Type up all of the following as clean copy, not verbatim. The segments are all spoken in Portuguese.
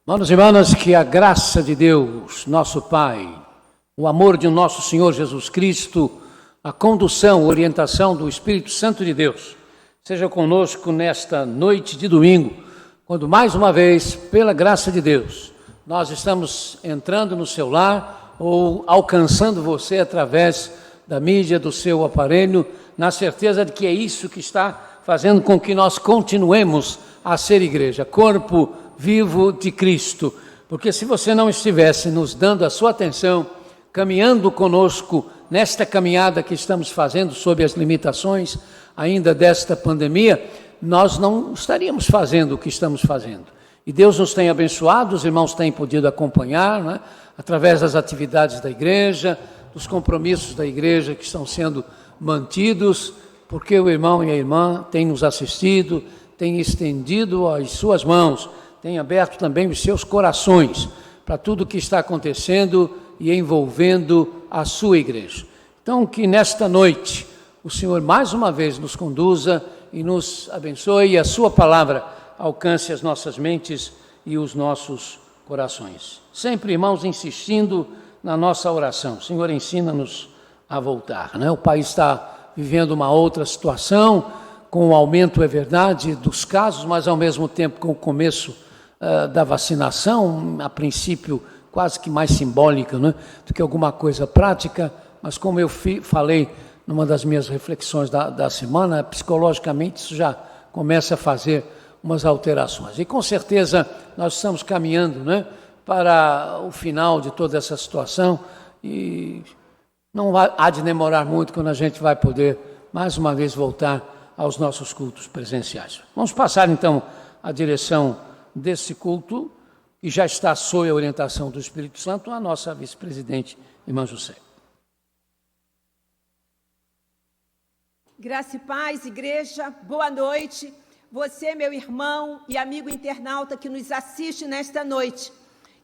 Irmãos e irmãs, que a graça de Deus, nosso Pai, o amor de nosso Senhor Jesus Cristo, a condução, orientação do Espírito Santo de Deus, seja conosco nesta noite de domingo, quando mais uma vez, pela graça de Deus, nós estamos entrando no seu lar ou alcançando você através da mídia, do seu aparelho, na certeza de que é isso que está fazendo com que nós continuemos a ser igreja, corpo vivo de Cristo, porque se você não estivesse nos dando a sua atenção, caminhando conosco nesta caminhada que estamos fazendo sob as limitações ainda desta pandemia, nós não estaríamos fazendo o que estamos fazendo. E Deus nos tem abençoado, os irmãos têm podido acompanhar, né, através das atividades da igreja, dos compromissos da igreja que estão sendo mantidos, porque o irmão e a irmã têm nos assistido, têm estendido as suas mãos, tem aberto também os seus corações para tudo o que está acontecendo e envolvendo a sua igreja. Então, que nesta noite o Senhor mais uma vez nos conduza e nos abençoe e a sua palavra alcance as nossas mentes e os nossos corações. Sempre, irmãos, insistindo na nossa oração. Senhor, ensina-nos a voltar, né? O país está vivendo uma outra situação, com o aumento, é verdade, dos casos, mas ao mesmo tempo com o começo da vacinação, a princípio quase que mais simbólica, né, do que alguma coisa prática, mas como eu falei numa das minhas reflexões da semana, psicologicamente isso já começa a fazer umas alterações. E com certeza nós estamos caminhando, né, para o final de toda essa situação e não há de demorar muito quando a gente vai poder mais uma vez voltar aos nossos cultos presenciais. Vamos passar então a direção desse culto, que já está sob a orientação do Espírito Santo, a nossa vice-presidente, irmã José. Graça e paz, igreja, boa noite. Você, meu irmão e amigo internauta que nos assiste nesta noite,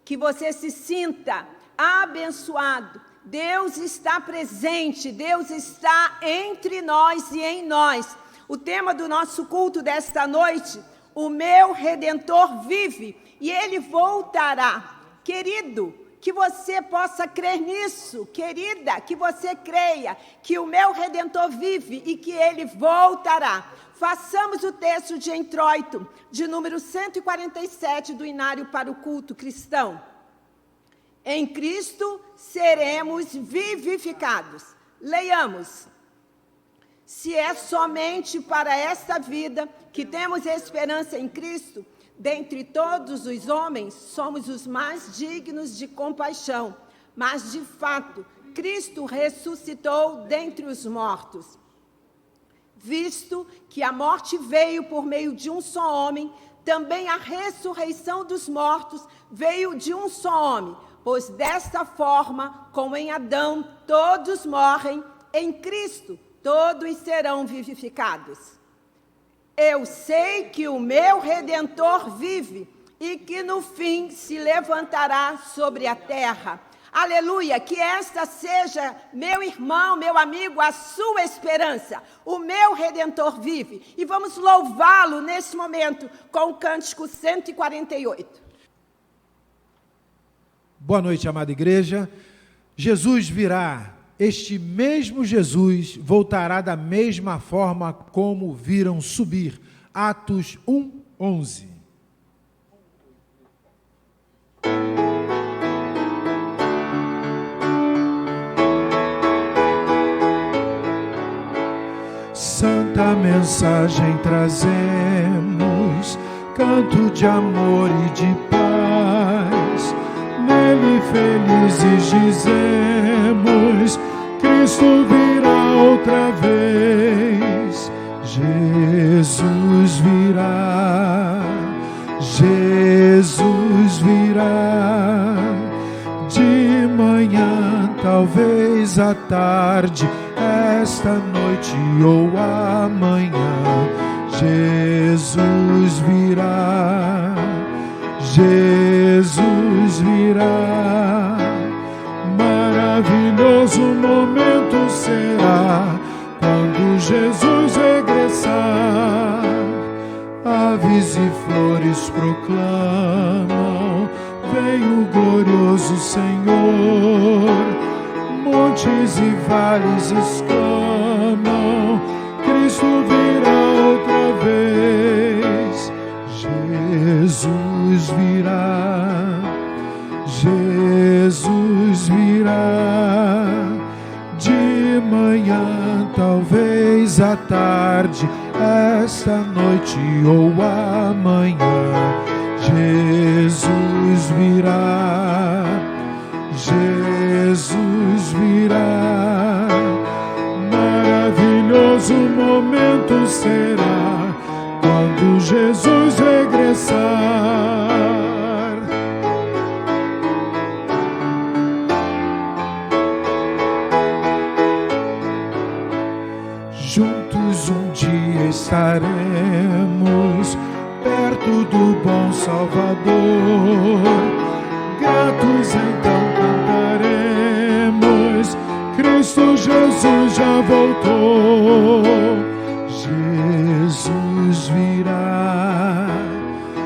que você se sinta abençoado. Deus está presente, Deus está entre nós e em nós. O tema do nosso culto desta noite: o meu Redentor vive e Ele voltará. Querido, que você possa crer nisso. Querida, que você creia que o meu Redentor vive e que Ele voltará. Façamos o texto de introito, de número 147 do Inário para o Culto Cristão. Em Cristo seremos vivificados. Leiamos. Se é somente para esta vida que temos esperança em Cristo, dentre todos os homens, somos os mais dignos de compaixão. Mas, de fato, Cristo ressuscitou dentre os mortos. Visto que a morte veio por meio de um só homem, também a ressurreição dos mortos veio de um só homem. Pois desta forma, como em Adão todos morrem, em Cristo todos serão vivificados. Eu sei que o meu Redentor vive e que no fim se levantará sobre a terra. Aleluia, que esta seja, meu irmão, meu amigo, a sua esperança. O meu Redentor vive. E vamos louvá-lo nesse momento com o cântico 148. Boa noite, amada igreja. Jesus virá. Este mesmo Jesus voltará da mesma forma como viram subir. Atos 1:11. Santa mensagem trazemos, canto de amor e de paz. Nele felizes dizemos, Cristo virá outra vez. Jesus virá, Jesus virá. De manhã, talvez à tarde, esta noite ou amanhã. Jesus virá, Jesus virá. Maravilhoso momento será quando Jesus regressar. Aves e flores proclamam veio o glorioso Senhor. Montes e vales exclamam: Cristo virá outra vez. Jesus virá, Jesus virá. De manhã, talvez à tarde, esta noite ou amanhã. Jesus virá, Jesus virá. Maravilhoso momento será quando Jesus regressar. Juntos um dia estaremos perto do bom Salvador. Gratos então cantaremos: Cristo Jesus já voltou. Jesus virá,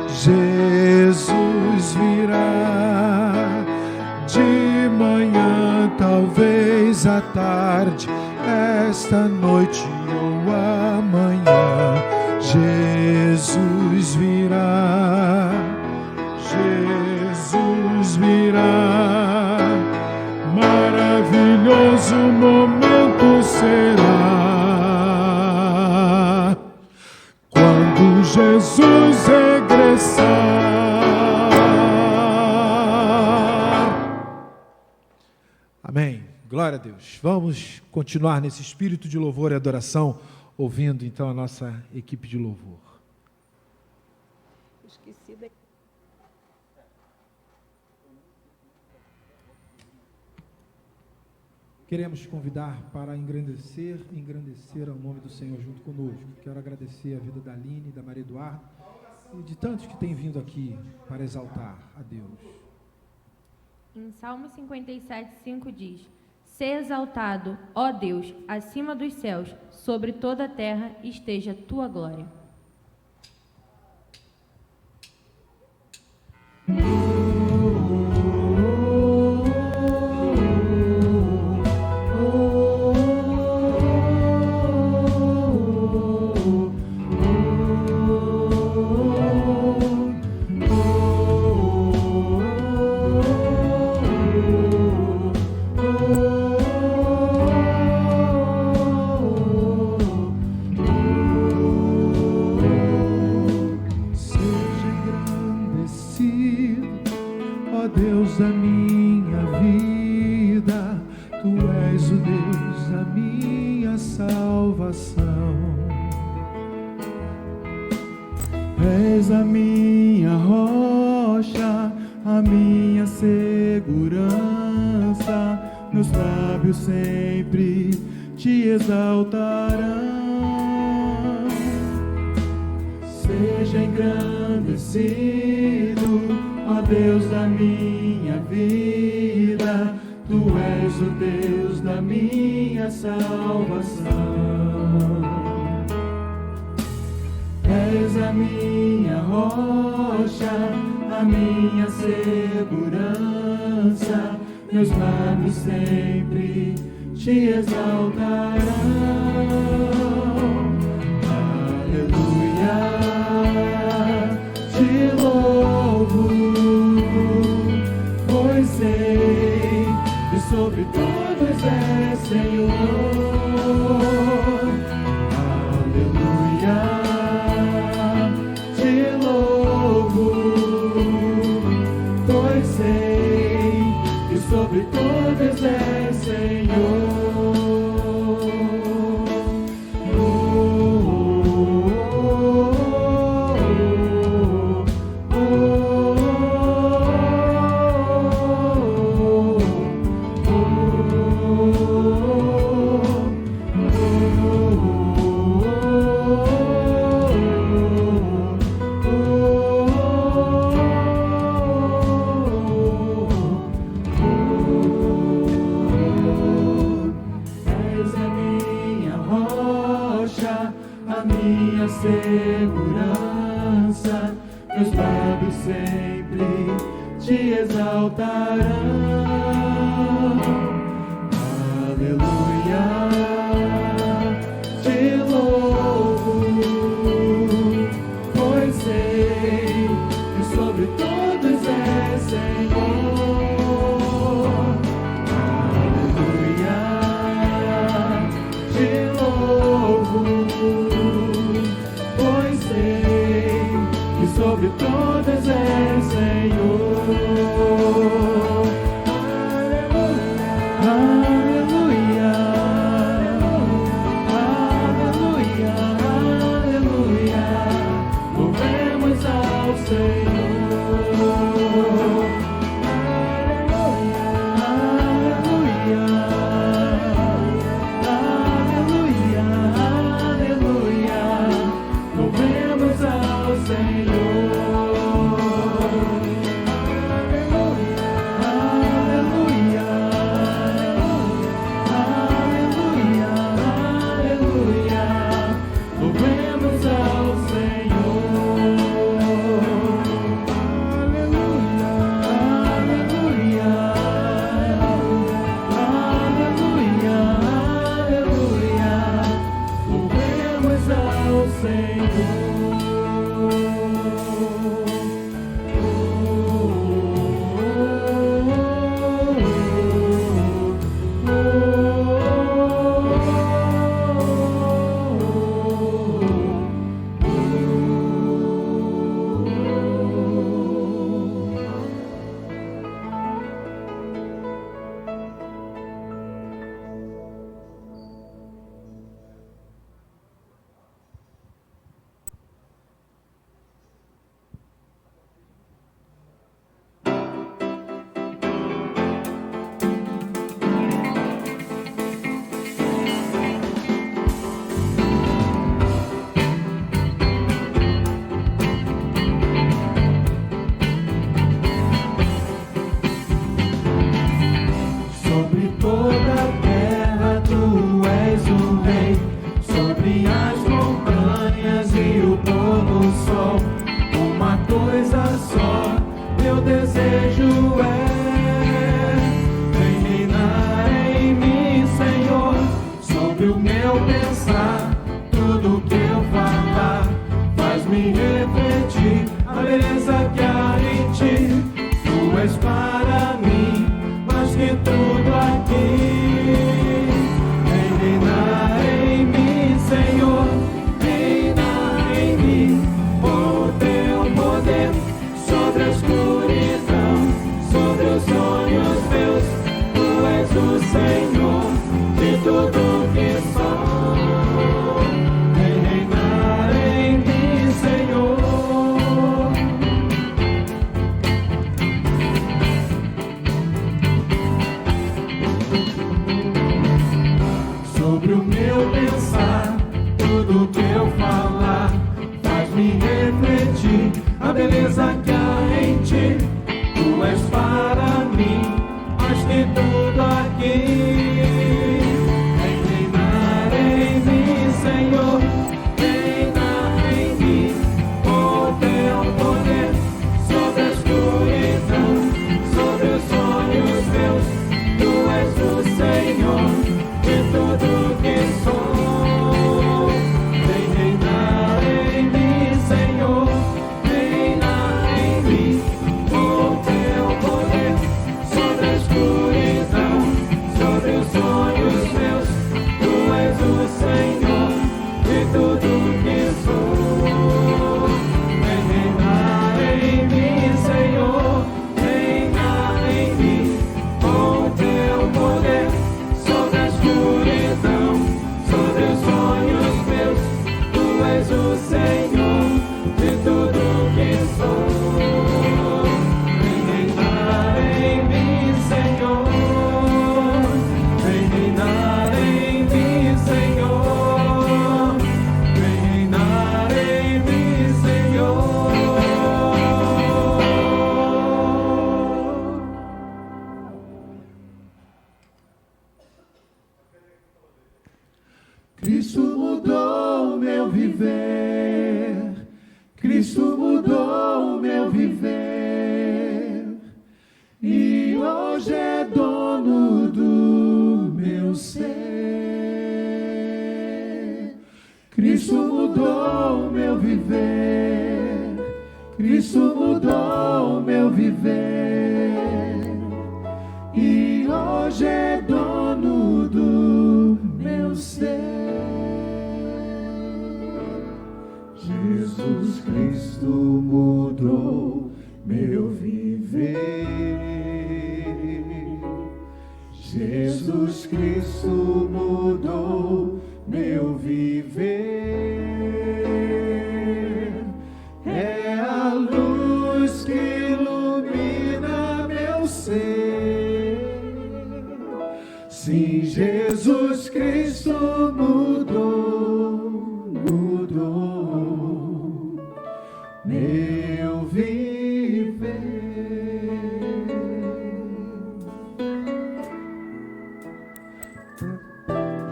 Jesus virá. De manhã, talvez à tarde, esta noite ou amanhã. Jesus virá, Jesus virá. Maravilhoso momento será quando Jesus regressar. Amém. Glória a Deus. Vamos continuar nesse espírito de louvor e adoração, ouvindo então a nossa equipe de louvor. Esqueci da... Queremos te convidar para engrandecer ao nome do Senhor junto conosco. Quero agradecer a vida da Aline, da Maria Eduarda e de tantos que têm vindo aqui para exaltar a Deus. Em Salmo 57:5 diz: Sê exaltado, ó Deus, acima dos céus, sobre toda a terra esteja tua glória. Deus da minha vida, Tu és o Deus da minha salvação. És a minha rocha, a minha segurança, meus lábios sempre te exaltarão. Seja engrandecido, ó Deus da minha vida, Tu és o Deus da minha salvação. És a minha rocha, a minha segurança, meus lábios sempre te exaltarão. Aleluia, te louvo, pois sei que sobre todos é Senhor. Aleluia, te louvo, pois sei que sobre todos é Senhor. Segurança, meus lábios sempre te exaltarão. Aleluia, te louvo, pois sei que sobre todos é Senhor. Aleluia, te louvo, pois sei que sobre todos é Senhor. Aleluia, aleluia, aleluia, louvemos ao Senhor. Aleluia, aleluia, aleluia, louvemos ao Senhor. Cristo mudou o meu viver, Cristo mudou o meu viver. Cristo mudou meu viver, Cristo mudou meu viver, e hoje é dono do meu ser. Jesus Cristo mudou meu viver, Jesus Cristo mudou meu viver. É a luz que ilumina meu ser. Sim, Jesus Cristo mudou meu viver.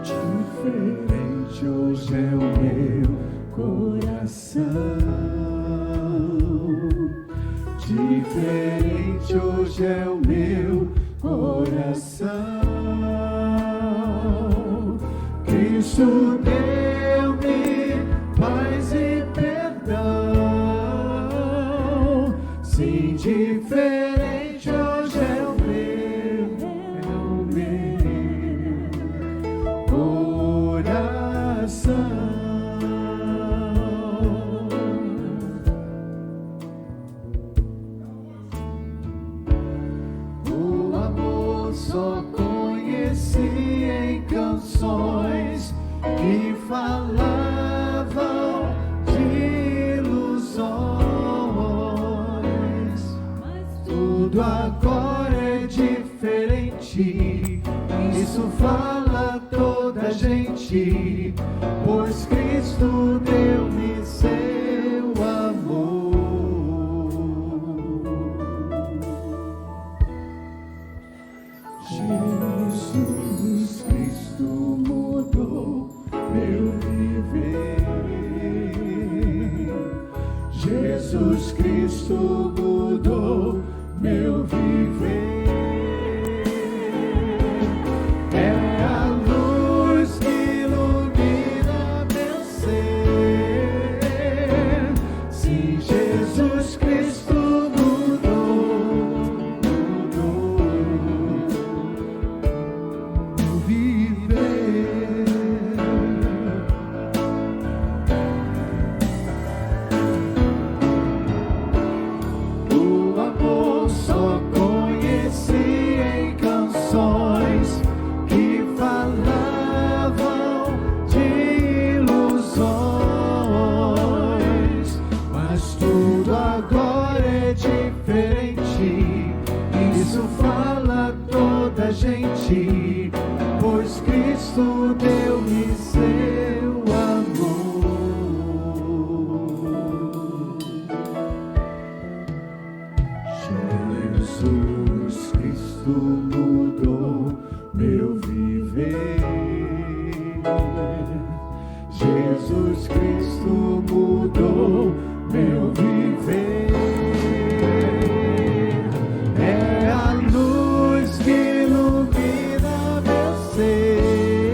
Diferente hoje é o meu coração, diferente hoje é o meu coração. Cristo deu-me paz e perdão. Sim, diferente hoje é o meu coração. O amor só conheci em canções que falavam de ilusões. Tudo agora é diferente, isso fala toda a gente, pois Cristo deu-me seu amor. Jesus Cristo mudou meu viver, Jesus Cristo mudou meu viver. É a luz que ilumina meu ser. Sim, Jesus Cristo mudou meu viver. O amor só conheci em canções que falavam de ilusões, mas tudo agora é diferente, isso fala toda a gente, pois Cristo deu-me seu amor. Jesus Cristo mudou meu viver, Jesus Cristo mudou meu viver. É a luz que ilumina meu ser.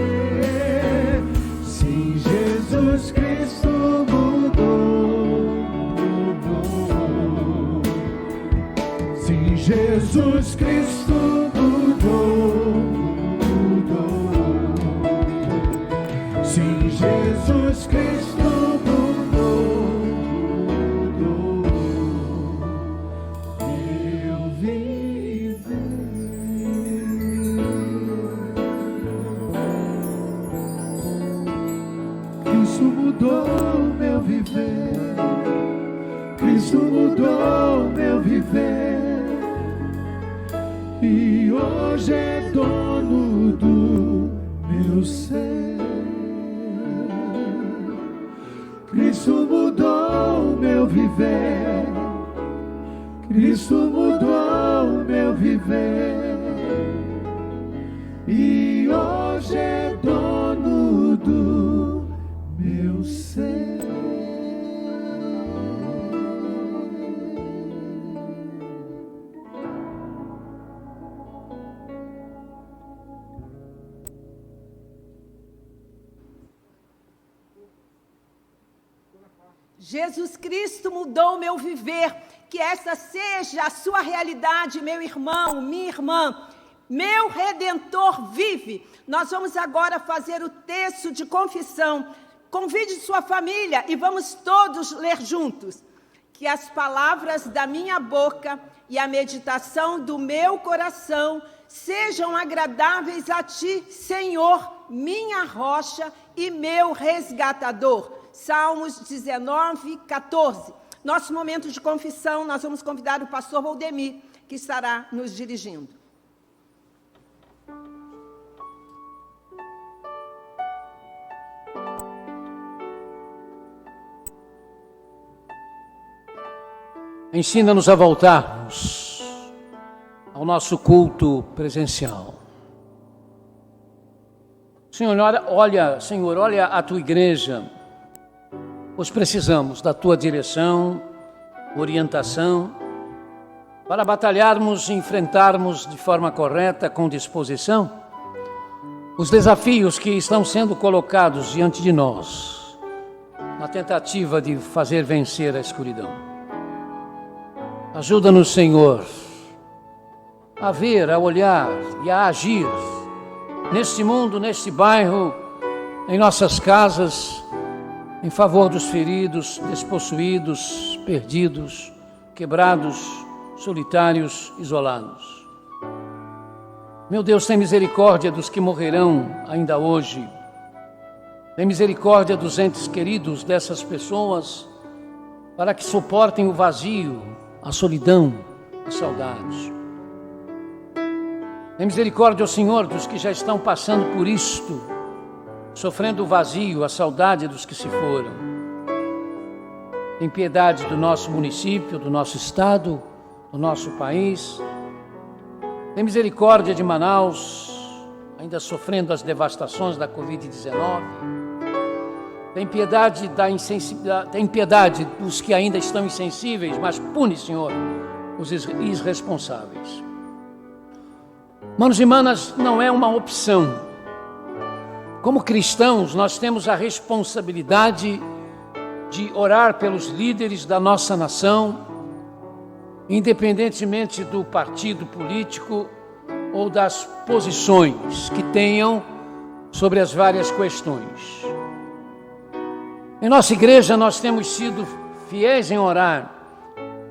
Sim, Jesus Cristo mudou. Sim, Jesus Cristo mudou. Sim, Jesus Cristo mudou meu viver. Cristo mudou meu viver, Cristo mudou meu viver, e hoje é dono do meu ser. Cristo mudou meu viver, Cristo mudou meu viver, e hoje é dono do meu ser. Jesus Cristo mudou o meu viver. Que essa seja a sua realidade, meu irmão, minha irmã. Meu Redentor vive. Nós vamos agora fazer o texto de confissão. Convide sua família e vamos todos ler juntos. Que as palavras da minha boca e a meditação do meu coração sejam agradáveis a ti, Senhor, minha rocha e meu resgatador. Salmos 19, 14. Nosso momento de confissão, nós vamos convidar o pastor Valdemir, que estará nos dirigindo. Ensina-nos a voltarmos ao nosso culto presencial. Senhor, olha a tua igreja, pois precisamos da tua direção, orientação, para batalharmos e enfrentarmos de forma correta, com disposição, os desafios que estão sendo colocados diante de nós, na tentativa de fazer vencer a escuridão. Ajuda-nos, Senhor, a ver, a olhar e a agir neste mundo, neste bairro, em nossas casas, em favor dos feridos, despossuídos, perdidos, quebrados, solitários, isolados. Meu Deus, tem misericórdia dos que morrerão ainda hoje. Tem misericórdia dos entes queridos dessas pessoas, para que suportem o vazio, a solidão, a saudade. Tem misericórdia, ó Senhor, dos que já estão passando por isto, sofrendo o vazio, a saudade dos que se foram. Tem piedade do nosso município, do nosso estado, do nosso país. Tem misericórdia de Manaus, ainda sofrendo as devastações da Covid-19. Tem piedade tem piedade dos que ainda estão insensíveis, mas pune, Senhor, os irresponsáveis. Manos e irmãs, não é uma opção. Como cristãos, nós temos a responsabilidade de orar pelos líderes da nossa nação, independentemente do partido político ou das posições que tenham sobre as várias questões. Em nossa igreja, nós temos sido fiéis em orar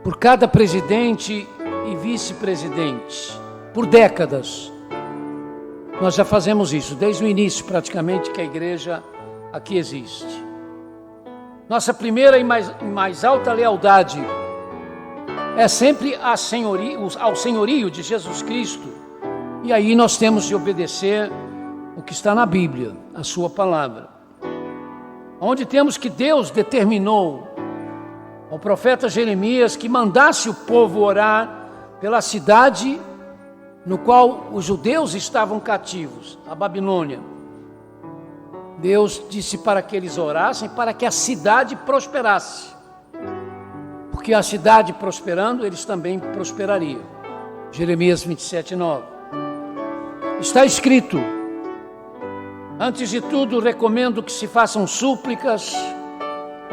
por cada presidente e vice-presidente, por décadas. Nós já fazemos isso, desde o início praticamente que a igreja aqui existe. Nossa primeira e mais alta lealdade é sempre ao senhorio de Jesus Cristo. E aí nós temos de obedecer o que está na Bíblia, a sua palavra. Onde temos que Deus determinou ao profeta Jeremias que mandasse o povo orar pela cidade no qual os judeus estavam cativos, a Babilônia. Deus disse para que eles orassem para que a cidade prosperasse, porque a cidade prosperando, eles também prosperariam. Jeremias 27, 9. Está escrito: antes de tudo, recomendo que se façam súplicas,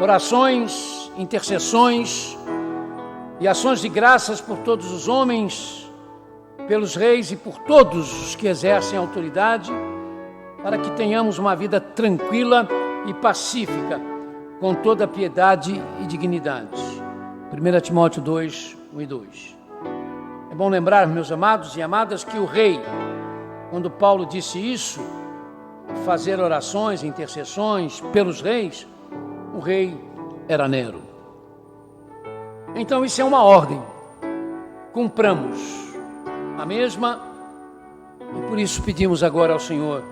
orações, intercessões e ações de graças por todos os homens, pelos reis e por todos os que exercem autoridade, para que tenhamos uma vida tranquila e pacífica, com toda piedade e dignidade. 1 Timóteo 2, 1 e 2. É bom lembrar, meus amados e amadas, que o rei, quando Paulo disse isso, fazer orações e intercessões pelos reis, o rei era Nero. Então isso é uma ordem, cumpramos a mesma, e por isso pedimos agora ao Senhor: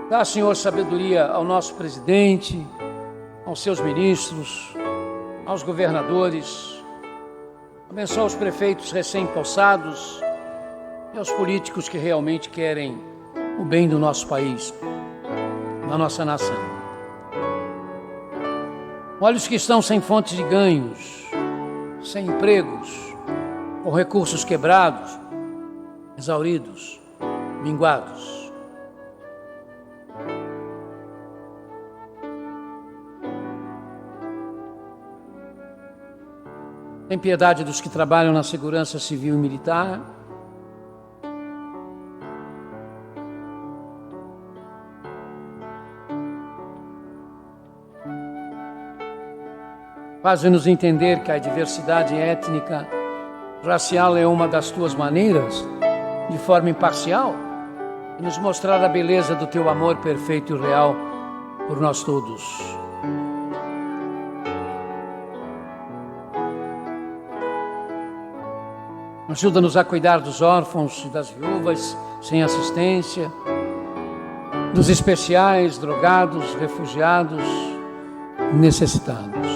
dá, Senhor, sabedoria ao nosso presidente, aos seus ministros, aos governadores, abençoa os prefeitos recém-possados e aos políticos que realmente querem o bem do nosso país, da nossa nação. Olha os que estão sem fontes de ganhos, sem empregos, com recursos quebrados, exauridos, minguados. Tem piedade dos que trabalham na segurança civil e militar. Faz-nos entender que a diversidade étnica, racial é uma das tuas maneiras, de forma imparcial, e nos mostrar a beleza do teu amor perfeito e real por nós todos. Ajuda-nos a cuidar dos órfãos e das viúvas sem assistência, dos especiais, drogados, refugiados, necessitados.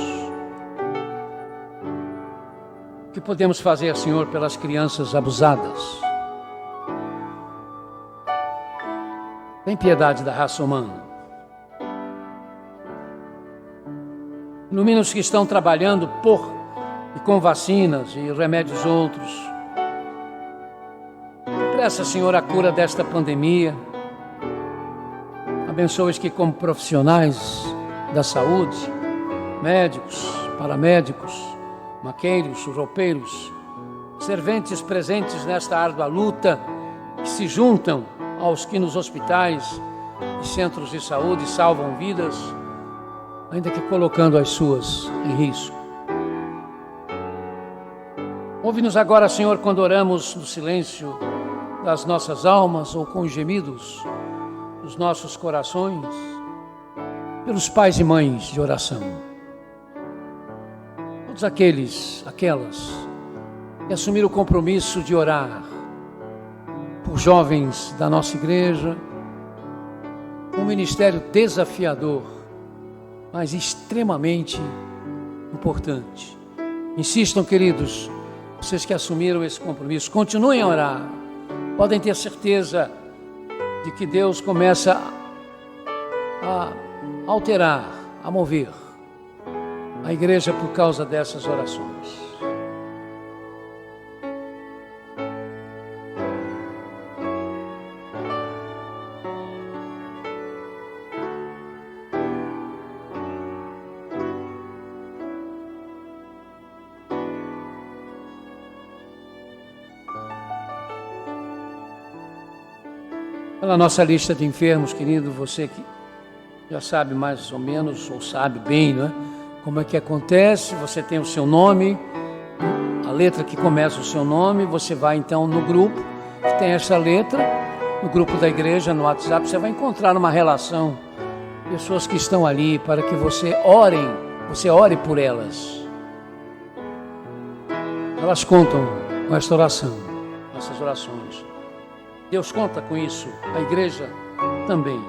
O que podemos fazer, Senhor, pelas crianças abusadas? Tem piedade da raça humana. Ilumina os que estão trabalhando por e com vacinas e remédios outros. Presta, Senhor, a cura desta pandemia. Abençoa os que, como profissionais da saúde, médicos, paramédicos, maqueiros, roupeiros, serventes presentes nesta árdua luta, que se juntam aos que nos hospitais e centros de saúde salvam vidas, ainda que colocando as suas em risco. Ouve-nos agora, Senhor, quando oramos no silêncio das nossas almas ou com os gemidos dos nossos corações, pelos pais e mães de oração. Todos aquelas que assumiram o compromisso de orar por jovens da nossa igreja, um ministério desafiador, mas extremamente importante. Insistam, queridos, vocês que assumiram esse compromisso, continuem a orar. Podem ter certeza de que Deus começa a alterar, a mover a igreja por causa dessas orações. Pela nossa lista de enfermos, querido, você que já sabe mais ou menos, ou sabe bem, não é? Como é que acontece, você tem o seu nome, a letra que começa o seu nome, você vai então no grupo, que tem essa letra, no grupo da igreja, no WhatsApp, você vai encontrar uma relação, pessoas que estão ali para que você ore por elas. Elas contam com esta oração, essas orações. Deus conta com isso, a igreja também.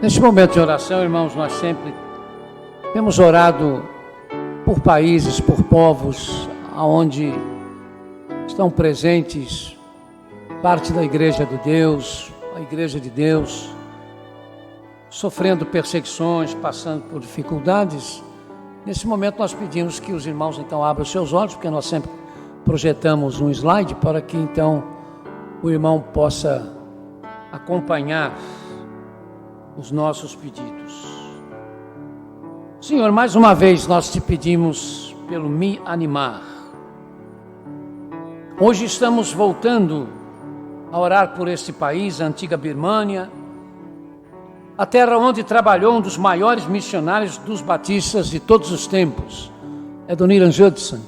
Neste momento de oração, irmãos, nós sempre temos orado por países, por povos, onde estão presentes parte da igreja de Deus, a igreja de Deus, sofrendo perseguições, passando por dificuldades. Nesse momento nós pedimos que os irmãos então abram os seus olhos, porque nós sempre projetamos um slide para que então o irmão possa acompanhar os nossos pedidos. Senhor, mais uma vez nós te pedimos pelo Me Animar. Hoje estamos voltando a orar por este país, a antiga Birmânia, a terra onde trabalhou um dos maiores missionários dos batistas de todos os tempos, Adoniram Judson,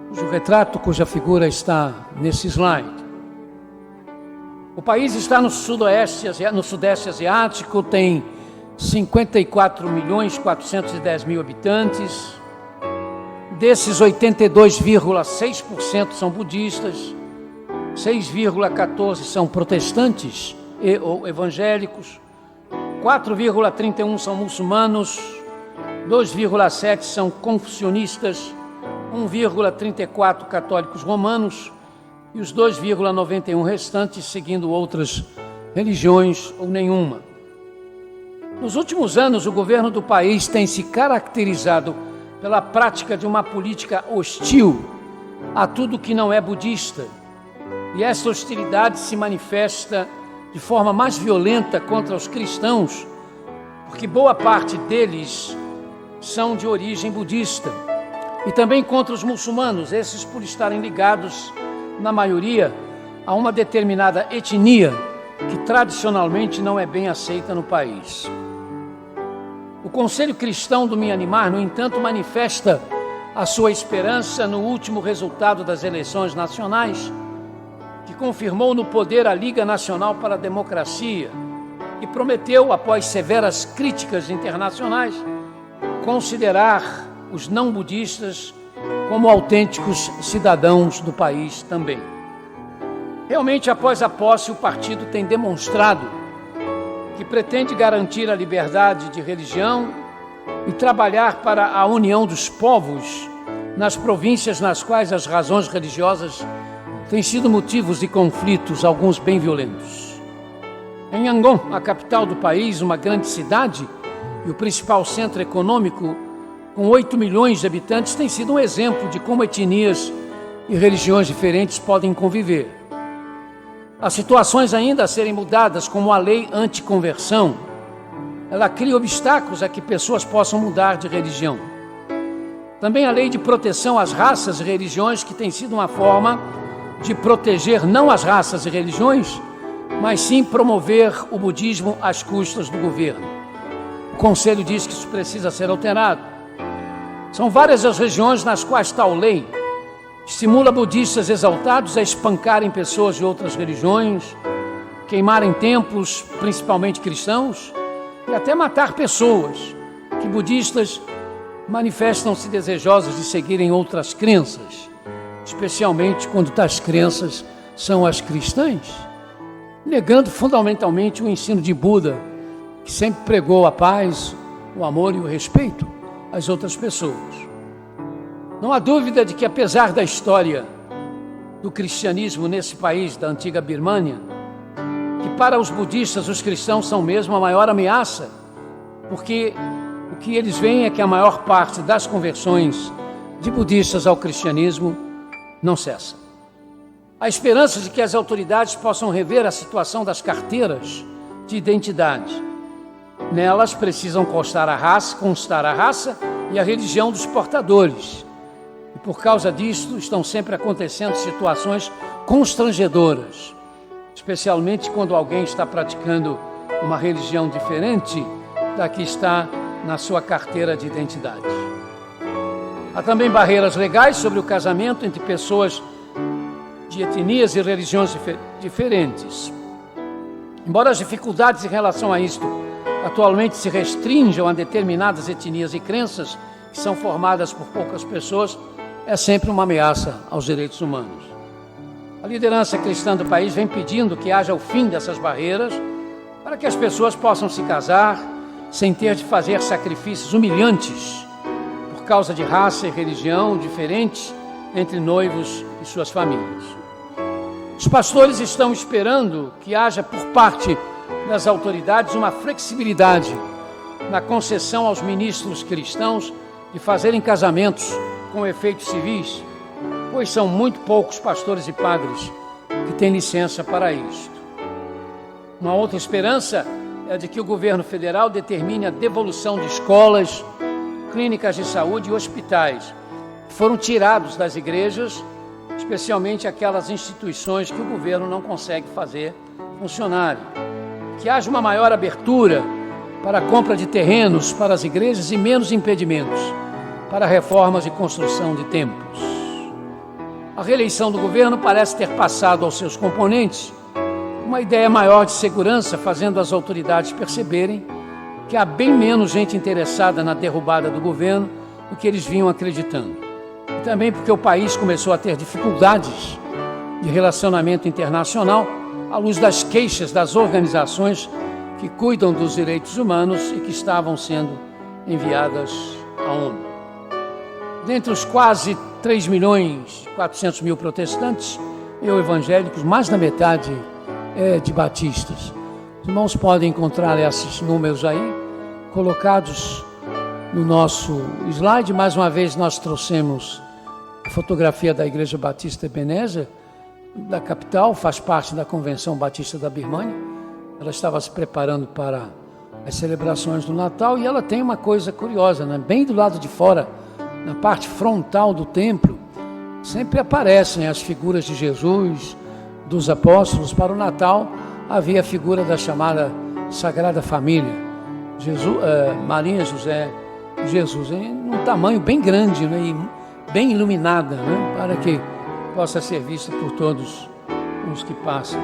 cujo retrato, cuja figura está nesse slide. O país está no Sudeste Asiático, tem 54.410.000 habitantes, Desses, 82,6% são budistas, 6,14% são protestantes ou evangélicos, 4,31% são muçulmanos, 2,7% são confucionistas, 1,34% católicos romanos e os 2,91% restantes seguindo outras religiões ou nenhuma. Nos últimos anos, o governo do país tem se caracterizado pela prática de uma política hostil a tudo que não é budista. E essa hostilidade se manifesta de forma mais violenta contra os cristãos, porque boa parte deles são de origem budista. E também contra os muçulmanos, esses por estarem ligados, na maioria, a uma determinada etnia que tradicionalmente não é bem aceita no país. O Conselho Cristão do Mianmar, no entanto, manifesta a sua esperança no último resultado das eleições nacionais, que confirmou no poder a Liga Nacional para a Democracia e prometeu, após severas críticas internacionais, considerar os não budistas como autênticos cidadãos do país também. Realmente, após a posse, o partido tem demonstrado que pretende garantir a liberdade de religião e trabalhar para a união dos povos nas províncias nas quais as razões religiosas têm sido motivos de conflitos, alguns bem violentos. Em Yangon, a capital do país, uma grande cidade e o principal centro econômico, com 8 milhões de habitantes, tem sido um exemplo de como etnias e religiões diferentes podem conviver. Há situações ainda a serem mudadas, como a lei anticonversão. Ela cria obstáculos a que pessoas possam mudar de religião. Também a lei de proteção às raças e religiões, que tem sido uma forma de proteger não as raças e religiões, mas sim promover o budismo às custas do governo. O Conselho diz que isso precisa ser alterado. São várias as regiões nas quais tal lei estimula budistas exaltados a espancarem pessoas de outras religiões, queimarem templos, principalmente cristãos, e até matar pessoas que budistas manifestam-se desejosos de seguirem outras crenças, especialmente quando tais crenças são as cristãs, negando fundamentalmente o ensino de Buda, que sempre pregou a paz, o amor e o respeito às outras pessoas. Não há dúvida de que, apesar da história do cristianismo nesse país da antiga Birmânia, que para os budistas os cristãos são mesmo a maior ameaça, porque o que eles veem é que a maior parte das conversões de budistas ao cristianismo não cessa. A esperança de que as autoridades possam rever a situação das carteiras de identidade. Nelas precisam constar a raça e a religião dos portadores. E por causa disso estão sempre acontecendo situações constrangedoras, especialmente quando alguém está praticando uma religião diferente da que está na sua carteira de identidade. Há também barreiras legais sobre o casamento entre pessoas de etnias e religiões diferentes. Embora as dificuldades em relação a isto atualmente se restringam a determinadas etnias e crenças que são formadas por poucas pessoas, é sempre uma ameaça aos direitos humanos. A liderança cristã do país vem pedindo que haja o fim dessas barreiras para que as pessoas possam se casar sem ter de fazer sacrifícios humilhantes por causa de raça e religião diferentes entre noivos e suas famílias. Os pastores estão esperando que haja por parte das autoridades uma flexibilidade na concessão aos ministros cristãos de fazerem casamentos com efeitos civis, pois são muito poucos pastores e padres que têm licença para isto. Uma outra esperança é de que o governo federal determine a devolução de escolas, clínicas de saúde e hospitais que foram tirados das igrejas, especialmente aquelas instituições que o governo não consegue fazer funcionarem. Que haja uma maior abertura para a compra de terrenos para as igrejas e menos impedimentos para reformas e construção de templos. A reeleição do governo parece ter passado aos seus componentes uma ideia maior de segurança, fazendo as autoridades perceberem que há bem menos gente interessada na derrubada do governo do que eles vinham acreditando. também porque o país começou a ter dificuldades de relacionamento internacional à luz das queixas das organizações que cuidam dos direitos humanos e que estavam sendo enviadas à ONU. Dentre os quase 3.400.000 protestantes e evangélicos, mais da metade é de batistas. Os irmãos podem encontrar esses números aí, colocados no nosso slide. Mais uma vez nós trouxemos a fotografia da Igreja Batista Ebenezer, da capital, faz parte da Convenção Batista da Birmânia. Ela estava se preparando para as celebrações do Natal e ela tem uma coisa curiosa, né? Bem do lado de fora, na parte frontal do templo, sempre aparecem as figuras de Jesus, dos apóstolos. Para o Natal havia a figura da chamada Sagrada Família, Maria, José e Jesus, em um tamanho bem grande, né? E bem iluminada, né? Para que possa ser vista por todos os que passam.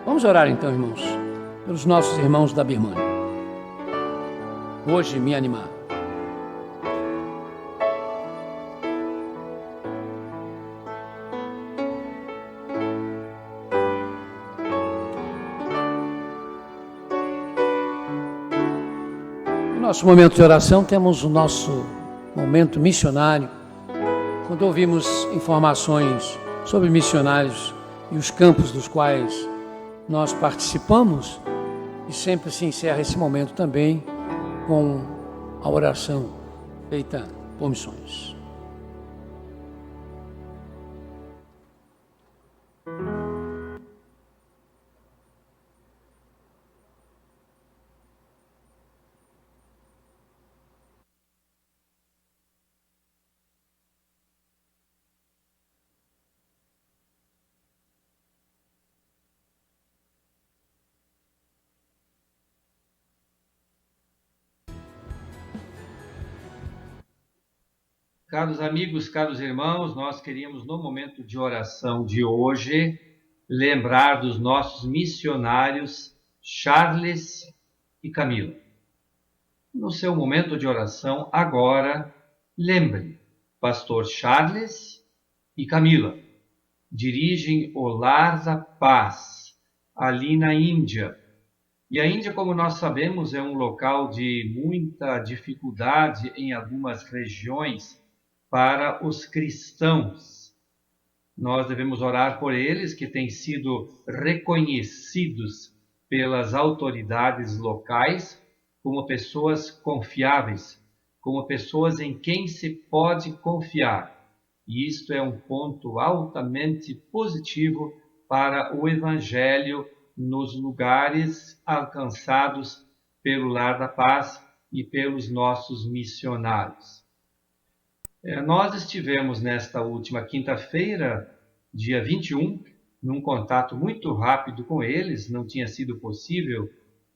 Vamos orar então, irmãos, pelos nossos irmãos da Birmânia. Hoje me animar. No nosso momento de oração temos o nosso momento missionário, quando ouvimos informações sobre missionários e os campos dos quais nós participamos, e sempre se encerra esse momento também com a oração feita por missões. Caros amigos, caros irmãos, nós queríamos, no momento de oração de hoje, lembrar dos nossos missionários Charles e Camila. No seu momento de oração, agora, lembre, pastor Charles e Camila dirigem o Lar da Paz, ali na Índia. E a Índia, como nós sabemos, é um local de muita dificuldade em algumas regiões para os cristãos. Nós devemos orar por eles, que têm sido reconhecidos pelas autoridades locais como pessoas confiáveis, como pessoas em quem se pode confiar. E isto é um ponto altamente positivo para o Evangelho nos lugares alcançados pelo Lar da Paz e pelos nossos missionários. Nós estivemos nesta última quinta-feira, dia 21, num contato muito rápido com eles. Não tinha sido possível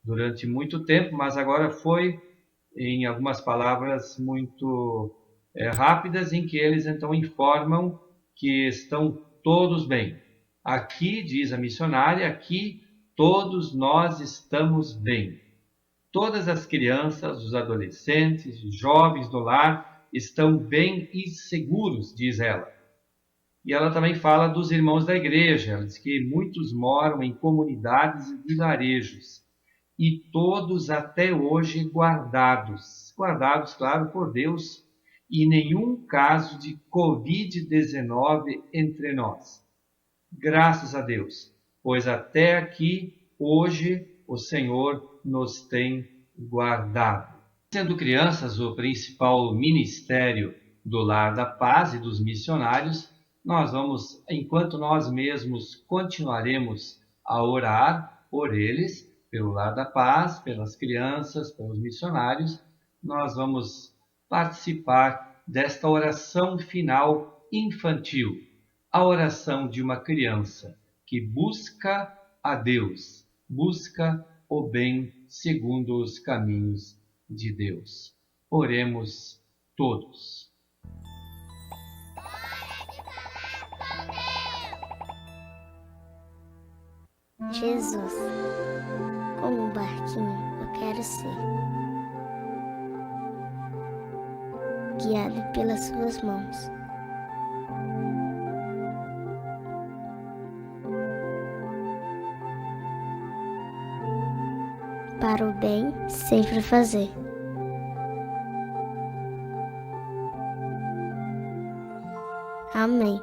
durante muito tempo, mas agora foi, em algumas palavras muito rápidas, em que eles então informam que estão todos bem. Aqui, diz a missionária, aqui todos nós estamos bem. Todas as crianças, os adolescentes, os jovens do lar estão bem e seguros, diz ela. E ela também fala dos irmãos da igreja. Ela diz que muitos moram em comunidades e vilarejos, e todos até hoje guardados, claro, por Deus, e nenhum caso de Covid-19 entre nós. Graças a Deus, pois até aqui, hoje, o Senhor nos tem guardado. Sendo crianças o principal ministério do Lar da Paz e dos missionários, nós vamos, enquanto nós mesmos continuaremos a orar por eles, pelo Lar da Paz, pelas crianças, pelos missionários, nós vamos participar desta oração final infantil, a oração de uma criança que busca a Deus, busca o bem segundo os caminhos de Deus. Oremos todos. Jesus, como um barquinho eu quero ser, guiado pelas suas mãos, bem sempre fazer. Amém.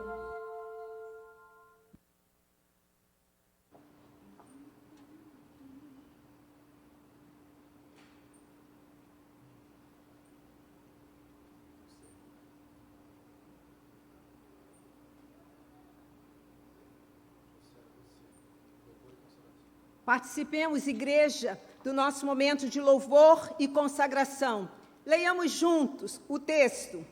Participemos, igreja, do nosso momento de louvor e consagração. Leiamos juntos o texto.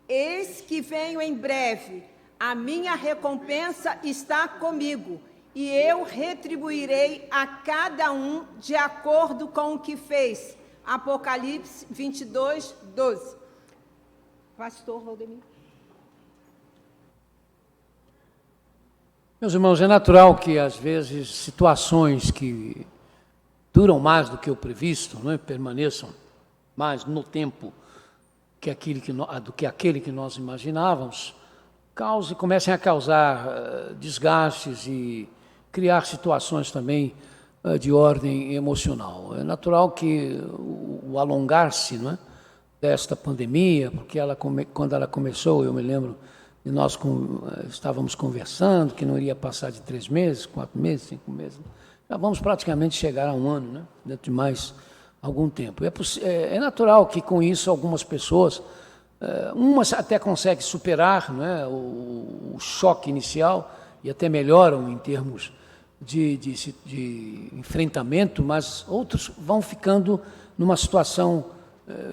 Eis que venho em breve, a minha recompensa está comigo, e eu retribuirei a cada um de acordo com o que fez. Apocalipse 22, 12. Pastor Valdemir. Meus irmãos, é natural que às vezes situações que duram mais do que o previsto, não é? Permaneçam mais no tempo do que aquele que nós imaginávamos, comecem a causar desgastes e criar situações também de ordem emocional. É natural que o alongar-se, não é, desta pandemia, porque quando ela começou, eu me lembro, e nós estávamos conversando que não iria passar de 3 meses, 4 meses, 5 meses. Já vamos praticamente chegar a 1 ano, né? Dentro de mais algum tempo. É natural que com isso algumas pessoas, umas até conseguem superar, né, o choque inicial e até melhoram em termos de enfrentamento, mas outros vão ficando numa situação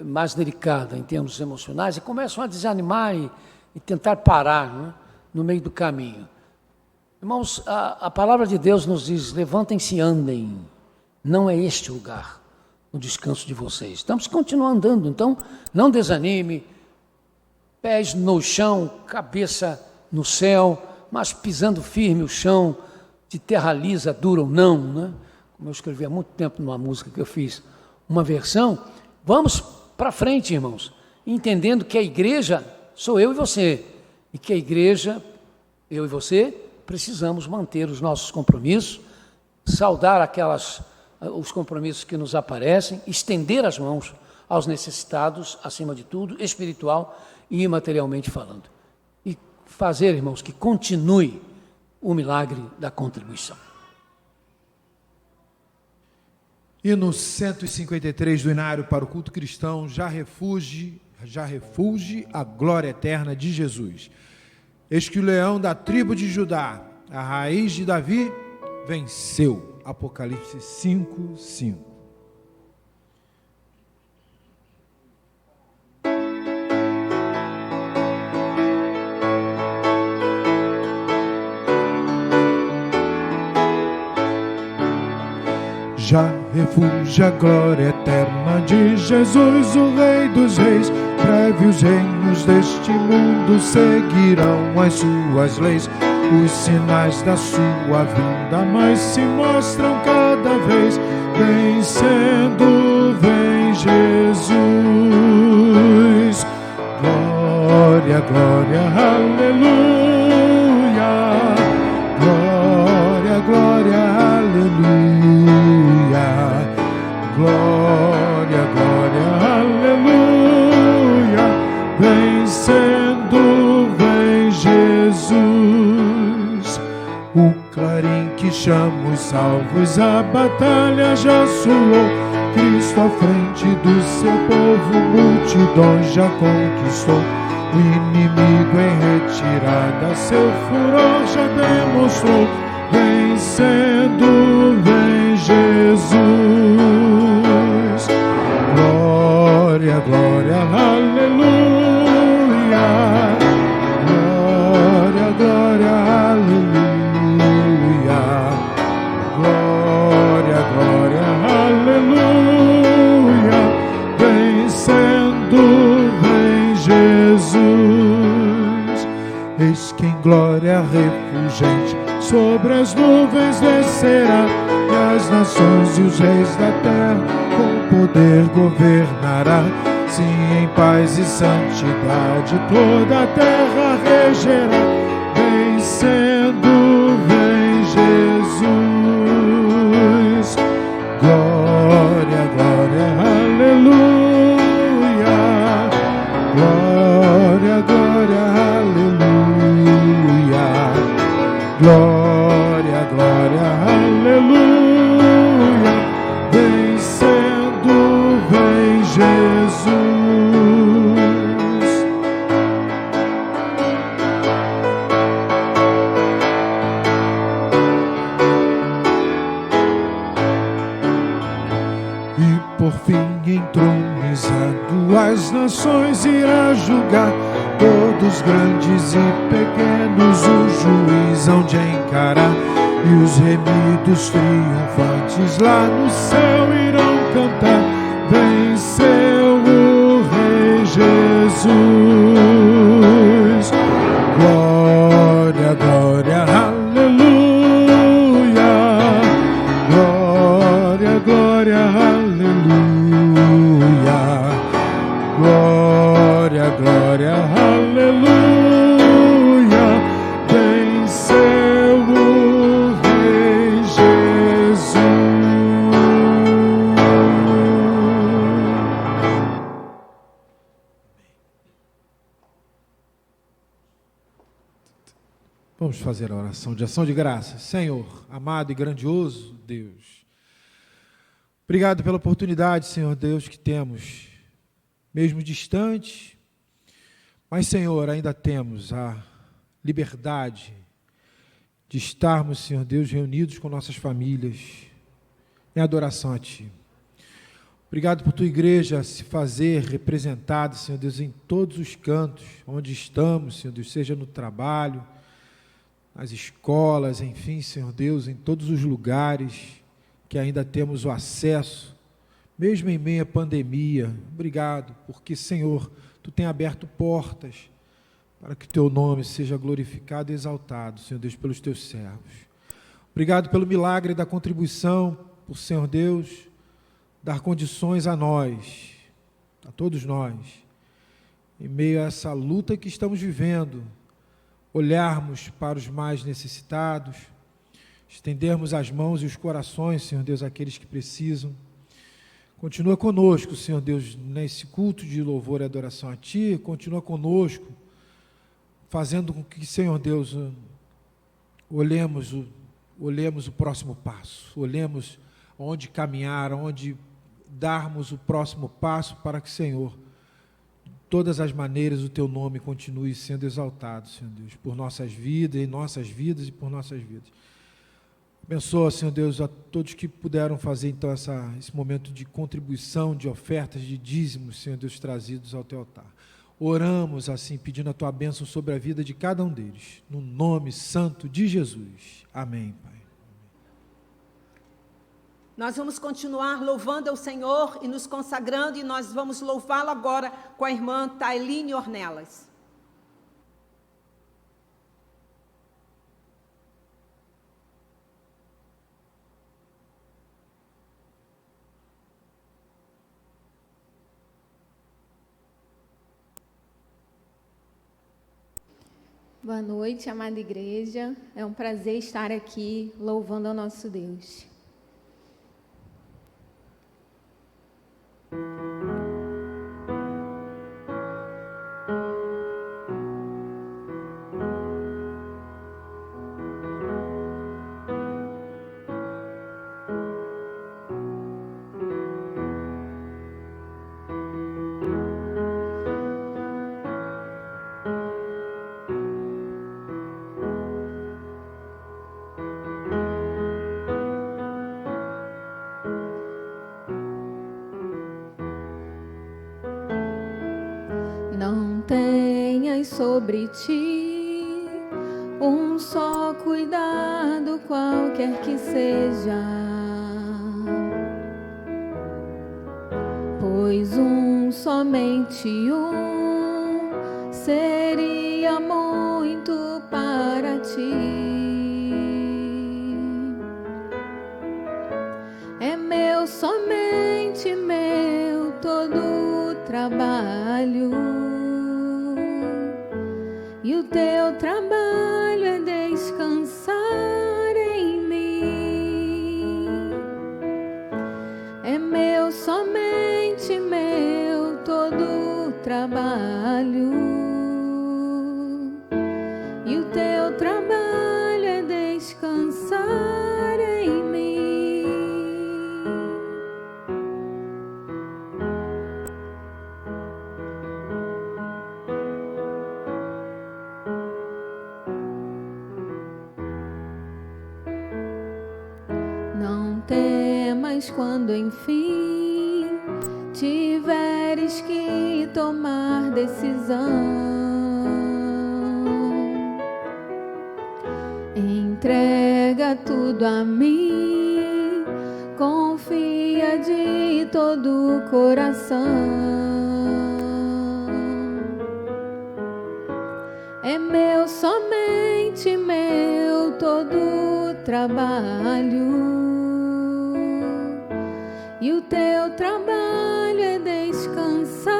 mais delicada em termos emocionais e começam a desanimar e tentar parar, né, no meio do caminho. Irmãos, a palavra de Deus nos diz: levantem-se e andem, não é este o lugar, o descanso de vocês. Estamos continuando andando, então não desanime, pés no chão, cabeça no céu, mas pisando firme o chão, de terra lisa, dura ou não, né? Como eu escrevi há muito tempo numa música que eu fiz, uma versão. Vamos para frente, irmãos, entendendo que a igreja sou eu e você, e que a igreja, eu e você, precisamos manter os nossos compromissos, saudar os compromissos que nos aparecem, estender as mãos aos necessitados, acima de tudo, espiritual e imaterialmente falando. E fazer, irmãos, que continue o milagre da contribuição. Hino 153 do Inário para o culto cristão, já refugie a glória eterna de Jesus. Eis que o leão da tribo de Judá, a raiz de Davi, venceu. Apocalipse 5, 5. Já refugia a glória eterna de Jesus, o Rei dos Reis. Breve os reinos deste mundo seguirão as suas leis. Os sinais da sua vinda mais se mostram cada vez. Vencendo, vem Jesus. Glória, glória, aleluia. Glória, glória, aleluia. Glória, glória, aleluia. Vencendo, vem Jesus. O clarim que chama os salvos, a batalha já soou. Cristo à frente do seu povo, multidões já conquistou. O inimigo em retirada, seu furor já demonstrou. Vencendo, vem Jesus. Glória, glória, aleluia. Glória, glória, aleluia. Glória, glória, aleluia. Vencendo, vem Jesus. Eis que em glória refulgente sobre as nuvens descerá, e as nações e os reis da terra com poder governará. Sim, em paz e santidade toda a terra regerá. Vencendo, vem Jesus. Glória, glória. as nações irá julgar, todos grandes e pequenos o juiz hão de encarar, e os remidos triunfantes lá no céu irão cantar: venceu o Rei Jesus. Glória, glória, aleluia. Glória, glória, aleluia. Glória, glória, aleluia. Venceu o Rei Jesus. Vamos fazer a oração de ação de graças. Senhor, amado e grandioso Deus, obrigado pela oportunidade, Senhor Deus, que temos, mesmo distante, mas, Senhor, ainda temos a liberdade de estarmos, Senhor Deus, reunidos com nossas famílias, em adoração a Ti. Obrigado por Tua igreja se fazer representada, Senhor Deus, em todos os cantos onde estamos, Senhor Deus, seja no trabalho, nas escolas, enfim, Senhor Deus, em todos os lugares que ainda temos o acesso, mesmo em meio à pandemia. Obrigado, porque, Senhor, Tu tem aberto portas para que Teu nome seja glorificado e exaltado, Senhor Deus, pelos Teus servos. Obrigado pelo milagre da contribuição, por, Senhor Deus, dar condições a nós, a todos nós, em meio a essa luta que estamos vivendo, olharmos para os mais necessitados, estendermos as mãos e os corações, Senhor Deus, àqueles que precisam. Continua conosco, Senhor Deus, nesse culto de louvor e adoração a Ti, continua conosco, fazendo com que, Senhor Deus, olhemos o próximo passo, olhemos onde caminhar, onde darmos o próximo passo para que, Senhor, todas as maneiras o Teu nome continue sendo exaltado, Senhor Deus, por nossas vidas, em nossas vidas e por nossas vidas. Abençoa, Senhor Deus, a todos que puderam fazer, então, esse momento de contribuição, de ofertas, de dízimos, Senhor Deus, trazidos ao Teu altar. Oramos, assim, pedindo a Tua bênção sobre a vida de cada um deles, no nome santo de Jesus. Amém, Pai. Nós vamos continuar louvando ao Senhor e nos consagrando, e nós vamos louvá-lo agora com a irmã Tailine Ornelas. Boa noite, amada igreja. É um prazer estar aqui louvando ao nosso Deus. Não tenhas sobre ti um só cuidado, qualquer que seja, pois somente seria muito para ti. É meu, somente meu, todo o trabalho, e o teu trabalho é descansar em mim. É meu, somente meu, todo o trabalho, e o teu trabalho é descansar em mim. Não temas quando enfim tiver tiveres que tomar decisão, entrega tudo a mim, confia de todo o coração. É meu, somente meu, todo o trabalho, e o teu trabalho é descansar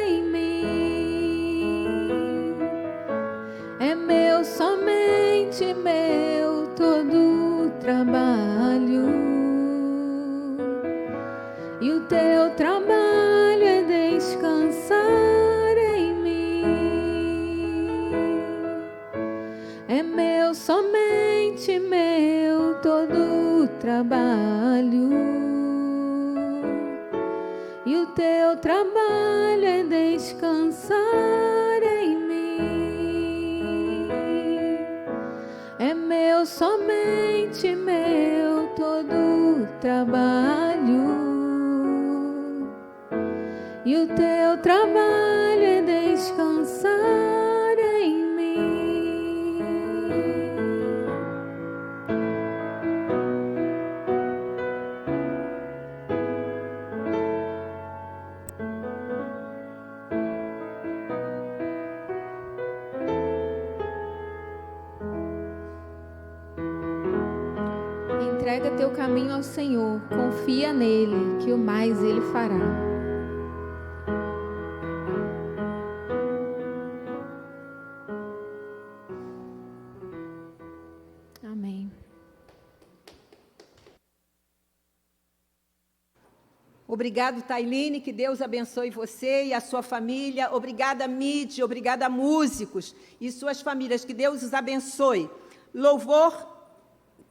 em mim. É meu, somente meu, todo o trabalho, e o teu trabalho é descansar em mim. É meu, somente meu, todo o trabalho, e o teu trabalho é descansar em mim. É meu, somente meu, todo o trabalho, e o teu trabalho é descansar em mim. Entrega teu caminho ao Senhor, confia nele, que o mais ele fará. Amém. Obrigado, Tailine, que Deus abençoe você e a sua família. Obrigada, Mide, obrigada, músicos e suas famílias, que Deus os abençoe. Louvor,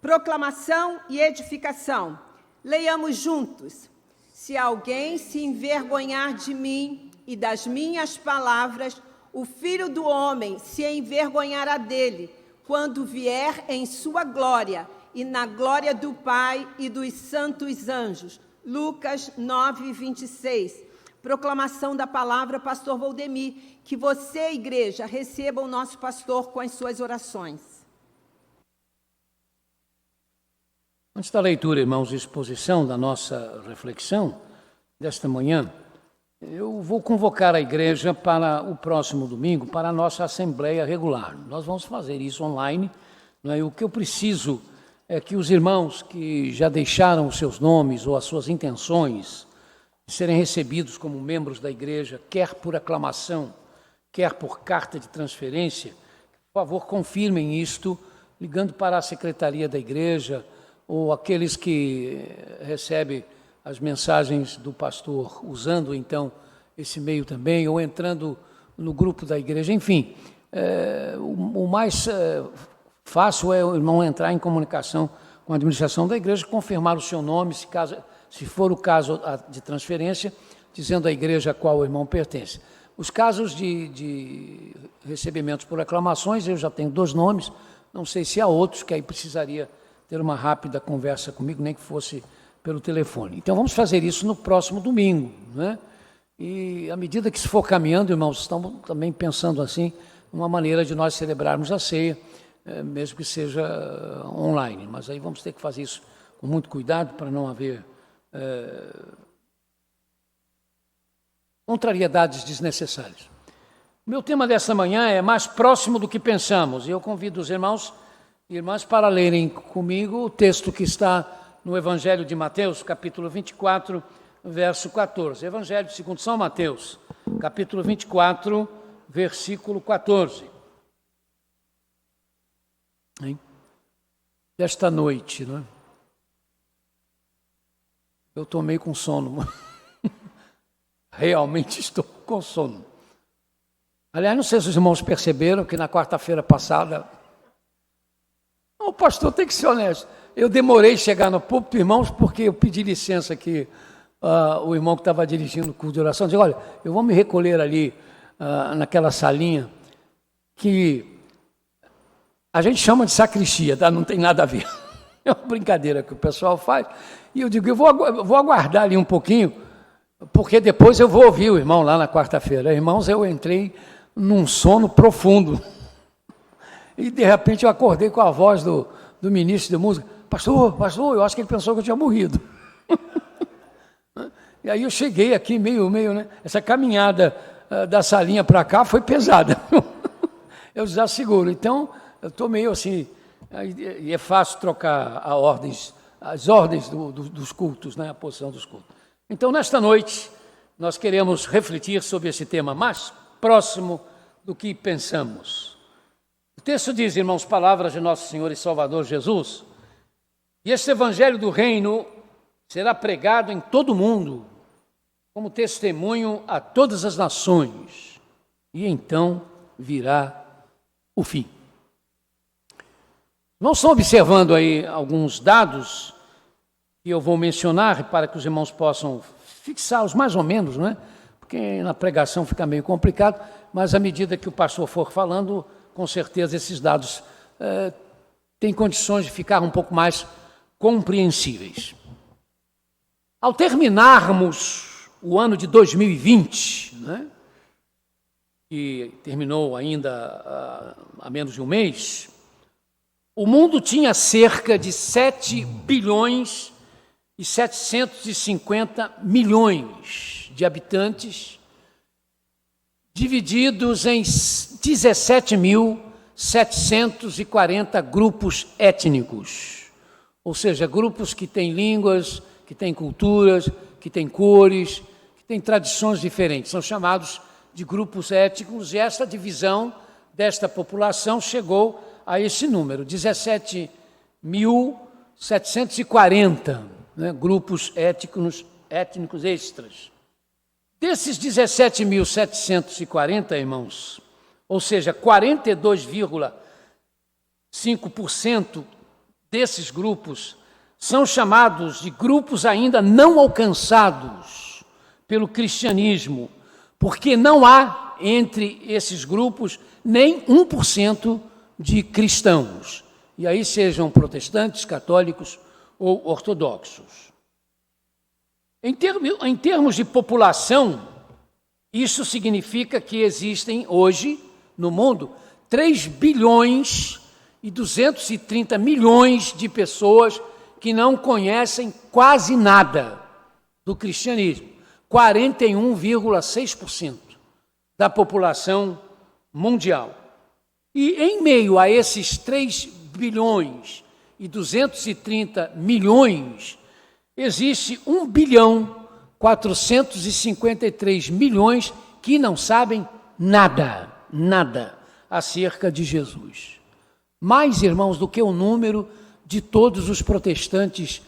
proclamação e edificação. Leiamos juntos. Se alguém se envergonhar de mim e das minhas palavras, o Filho do Homem se envergonhará dele, quando vier em sua glória e na glória do Pai e dos santos anjos. Lucas 9, 26. Proclamação da palavra, pastor Valdemir. Que você, igreja, receba o nosso pastor com as suas orações. Antes da leitura, irmãos, e exposição da nossa reflexão desta manhã, eu vou convocar a igreja para o próximo domingo, para a nossa assembleia regular. Nós vamos fazer isso online, não é? O que eu preciso é que os irmãos que já deixaram os seus nomes ou as suas intenções de serem recebidos como membros da igreja, quer por aclamação, quer por carta de transferência, por favor, confirmem isto, ligando para a secretaria da igreja, ou aqueles que recebem as mensagens do pastor, usando então esse meio também, ou entrando no grupo da igreja, enfim, o mais fácil é o irmão entrar em comunicação com a administração da igreja, confirmar o seu nome, se for o caso de transferência, dizendo à igreja a qual o irmão pertence. Os casos de recebimentos por aclamações, eu já tenho 2 nomes, não sei se há outros, que aí precisaria ter uma rápida conversa comigo, nem que fosse pelo telefone. Então, vamos fazer isso no próximo domingo, né? E, à medida que se for caminhando, irmãos, estamos também pensando assim, uma maneira de nós celebrarmos a ceia, mesmo que seja online. Mas aí vamos ter que fazer isso com muito cuidado, para não haver contrariedades desnecessárias. O meu tema dessa manhã é mais próximo do que pensamos, e eu convido os irmãos e irmãs para lerem comigo o texto que está no Evangelho de Mateus, capítulo 24, verso 14. Evangelho segundo São Mateus, capítulo 24, versículo 14. Hein? Desta noite, não é? Eu estou meio com sono. Realmente estou com sono. Aliás, não sei se os irmãos perceberam que na quarta-feira passada... O pastor tem que ser honesto. Eu demorei a chegar no púlpito, irmãos, porque eu pedi licença que o irmão que estava dirigindo o culto de oração disse, olha, eu vou me recolher ali naquela salinha que a gente chama de sacristia, tá? Não tem nada a ver. É uma brincadeira que o pessoal faz. E eu digo, eu vou aguardar ali um pouquinho, porque depois eu vou ouvir o irmão lá na quarta-feira. Irmãos, eu entrei num sono profundo. E de repente eu acordei com a voz do ministro de música. Pastor, eu acho que ele pensou que eu tinha morrido. E aí eu cheguei aqui meio, né? Essa caminhada da salinha para cá foi pesada. Eu já seguro. Então, eu estou meio assim, e é fácil trocar as ordens dos cultos, né? A posição dos cultos. Então, nesta noite, nós queremos refletir sobre esse tema mais próximo do que pensamos. O texto diz, irmãos, palavras de nosso Senhor e Salvador Jesus, e este evangelho do reino será pregado em todo o mundo, como testemunho a todas as nações, e então virá o fim. Nós estamos observando aí alguns dados que eu vou mencionar para que os irmãos possam fixá-los mais ou menos, não é? Porque na pregação fica meio complicado, mas à medida que o pastor for falando, com certeza esses dados têm condições de ficar um pouco mais compreensíveis. Ao terminarmos o ano de 2020, né, que terminou ainda há menos de um mês, o mundo tinha cerca de 7 bilhões e 750 milhões de habitantes, divididos em 17.740 grupos étnicos, ou seja, grupos que têm línguas, que têm culturas, que têm cores, que têm tradições diferentes, são chamados de grupos étnicos, e esta divisão desta população chegou a esse número, 17.740, né, grupos étnicos extras. Desses 17.740, irmãos, ou seja, 42,5% desses grupos são chamados de grupos ainda não alcançados pelo cristianismo, porque não há entre esses grupos nem 1% de cristãos, e aí sejam protestantes, católicos ou ortodoxos. Em termos de população, isso significa que existem hoje, no mundo, 3 bilhões e 230 milhões de pessoas que não conhecem quase nada do cristianismo. 41,6% da população mundial. E em meio a esses 3 bilhões e 230 milhões, existe 1 bilhão 453 milhões que não sabem nada acerca de Jesus. Mais, irmãos, do que o número de todos os protestantes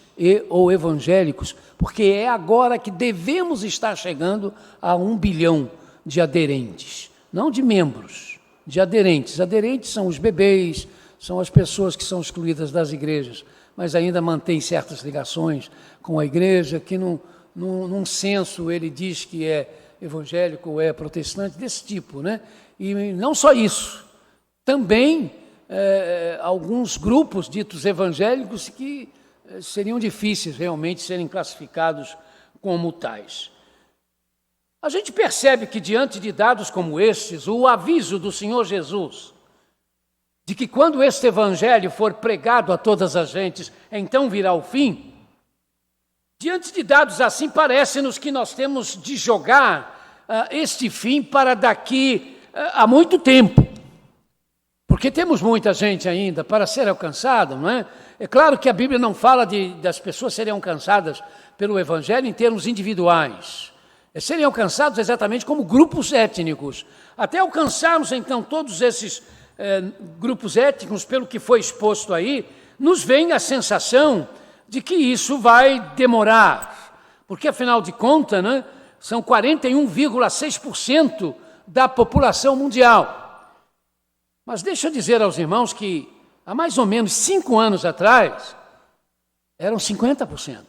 ou evangélicos, porque é agora que devemos estar chegando a 1 bilhão de aderentes, não de membros, de aderentes. Aderentes são os bebês, são as pessoas que são excluídas das igrejas, mas ainda mantém certas ligações com a igreja, que num senso ele diz que é evangélico ou é protestante, desse tipo, né? E não só isso, também alguns grupos ditos evangélicos que seriam difíceis realmente serem classificados como tais. A gente percebe que diante de dados como estes, o aviso do Senhor Jesus de que quando este evangelho for pregado a todas as gentes, então virá o fim, diante de dados assim, parece-nos que nós temos de jogar este fim para daqui a muito tempo, porque temos muita gente ainda para ser alcançada, não é? É claro que a Bíblia não fala das pessoas serem alcançadas pelo evangelho em termos individuais, serem alcançados exatamente como grupos étnicos. Até alcançarmos então todos esses grupos étnicos, pelo que foi exposto aí, nos vem a sensação de que isso vai demorar, porque afinal de contas, né, são 41,6% da população mundial. Mas deixa eu dizer aos irmãos que há mais ou menos 5 anos atrás, eram 50%.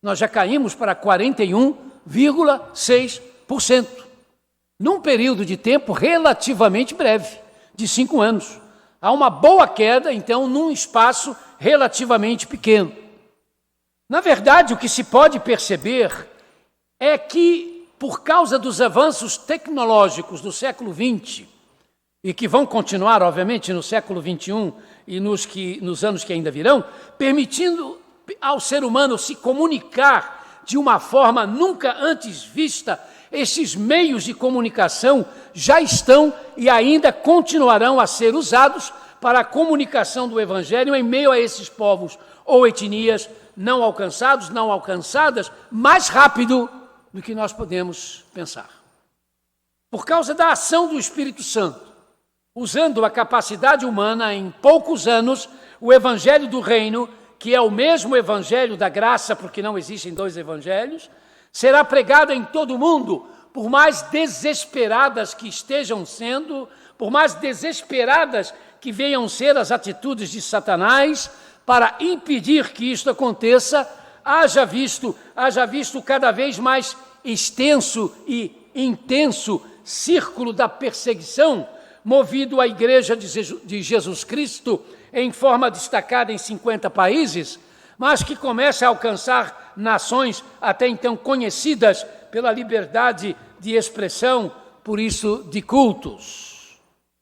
Nós já caímos para 41,6%, num período de tempo relativamente breve, de 5 anos. Há uma boa queda, então, num espaço relativamente pequeno. Na verdade, o que se pode perceber é que, por causa dos avanços tecnológicos do século XX, e que vão continuar, obviamente, no século XXI e nos anos que ainda virão, permitindo ao ser humano se comunicar de uma forma nunca antes vista, esses meios de comunicação já estão e ainda continuarão a ser usados para a comunicação do Evangelho em meio a esses povos ou etnias não alcançados, não alcançadas, mais rápido do que nós podemos pensar. Por causa da ação do Espírito Santo, usando a capacidade humana, em poucos anos, o Evangelho do Reino, que é o mesmo Evangelho da graça, porque não existem dois Evangelhos, será pregado em todo o mundo, por mais desesperadas que estejam sendo, por mais desesperadas que venham ser as atitudes de Satanás, para impedir que isto aconteça, haja visto cada vez mais extenso e intenso círculo da perseguição, movido à Igreja de Jesus Cristo, em forma destacada em 50 países, mas que começa a alcançar nações até então conhecidas pela liberdade de expressão, por isso de cultos.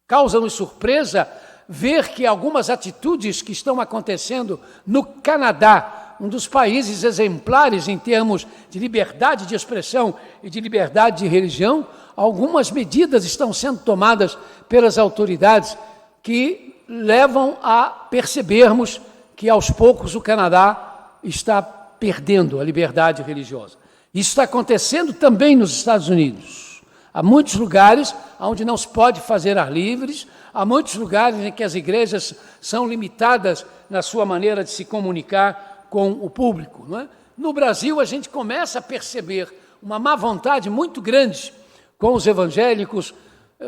Causa-nos surpresa ver que algumas atitudes que estão acontecendo no Canadá, um dos países exemplares em termos de liberdade de expressão e de liberdade de religião, algumas medidas estão sendo tomadas pelas autoridades que levam a percebermos que, aos poucos, o Canadá está perdendo a liberdade religiosa. Isso está acontecendo também nos Estados Unidos. Há muitos lugares onde não se pode fazer ar livres, há muitos lugares em que as igrejas são limitadas na sua maneira de se comunicar com o público, não é? No Brasil, a gente começa a perceber uma má vontade muito grande com os evangélicos,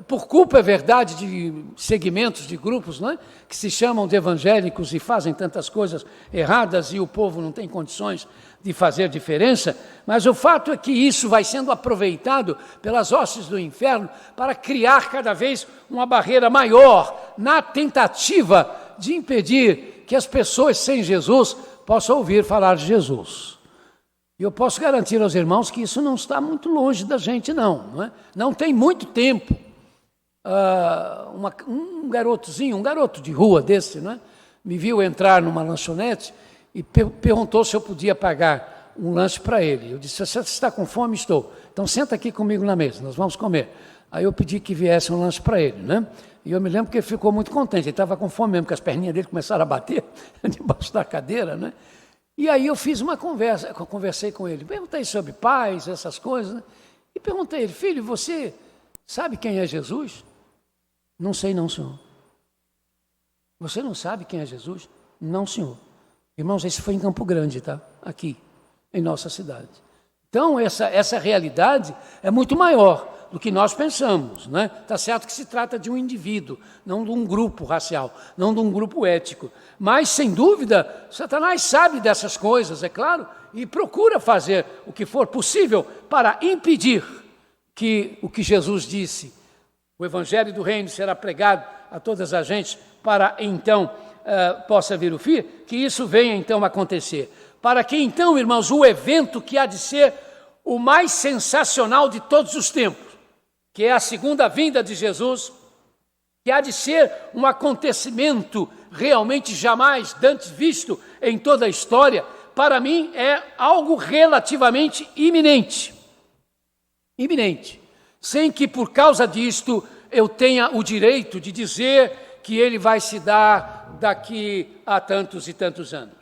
por culpa, é verdade, de segmentos, de grupos, não é? Que se chamam de evangélicos e fazem tantas coisas erradas e o povo não tem condições de fazer diferença, mas o fato é que isso vai sendo aproveitado pelas hostes do inferno para criar cada vez uma barreira maior na tentativa de impedir que as pessoas sem Jesus possam ouvir falar de Jesus. E eu posso garantir aos irmãos que isso não está muito longe da gente, não é? Não tem muito tempo. Um garoto de rua desse, não é? Me viu entrar numa lanchonete e perguntou se eu podia pagar um lanche para ele. Eu disse: você está com fome? Estou. Então senta aqui comigo na mesa, nós vamos comer. Aí eu pedi que viesse um lanche para ele, né? E eu me lembro que ele ficou muito contente, ele estava com fome mesmo, porque as perninhas dele começaram a bater debaixo da cadeira, né? E aí eu fiz uma conversa, conversei com ele, perguntei sobre paz, essas coisas, né? E perguntei a ele: filho, você sabe quem é Jesus? Não sei não, senhor. Você não sabe quem é Jesus? Não, senhor. Irmãos, isso foi em Campo Grande, tá? Aqui, em nossa cidade. Então, essa realidade é muito maior do que nós pensamos, né? Está certo que se trata de um indivíduo, não de um grupo racial, não de um grupo ético. Mas, sem dúvida, Satanás sabe dessas coisas, é claro, e procura fazer o que for possível para impedir que o que Jesus disse, o Evangelho do Reino será pregado a todas as gentes, para então possa vir o fim, que isso venha então acontecer. Para que então, irmãos, o evento que há de ser o mais sensacional de todos os tempos, que é a segunda vinda de Jesus, que há de ser um acontecimento realmente jamais dantes visto em toda a história, para mim é algo relativamente iminente. Iminente. Sem que por causa disto eu tenha o direito de dizer que ele vai se dar daqui a tantos e tantos anos.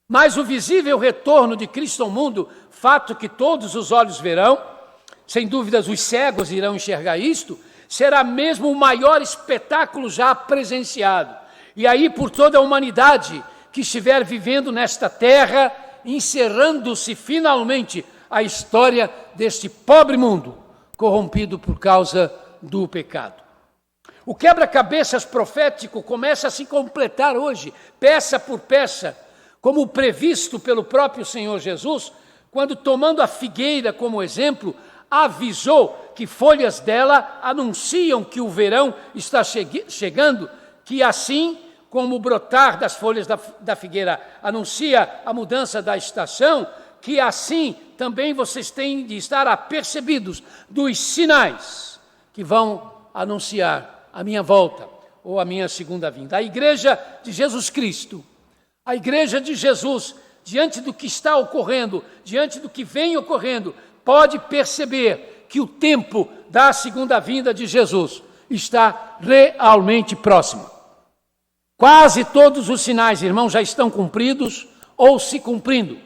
Mas o visível retorno de Cristo ao mundo, fato que todos os olhos verão, sem dúvidas os cegos irão enxergar isto, será mesmo o maior espetáculo já presenciado. E aí por toda a humanidade que estiver vivendo nesta terra, encerrando-se finalmente a história deste pobre mundo, corrompido por causa do pecado. O quebra-cabeças profético começa a se completar hoje, peça por peça, como previsto pelo próprio Senhor Jesus, quando, tomando a figueira como exemplo, avisou que folhas dela anunciam que o verão está chegando, que assim como o brotar das folhas da figueira anuncia a mudança da estação, que assim também vocês têm de estar apercebidos dos sinais que vão anunciar a minha volta ou a minha segunda vinda. A igreja de Jesus Cristo, a igreja de Jesus, diante do que está ocorrendo, diante do que vem ocorrendo, pode perceber que o tempo da segunda vinda de Jesus está realmente próximo. Quase todos os sinais, irmãos, já estão cumpridos ou se cumprindo,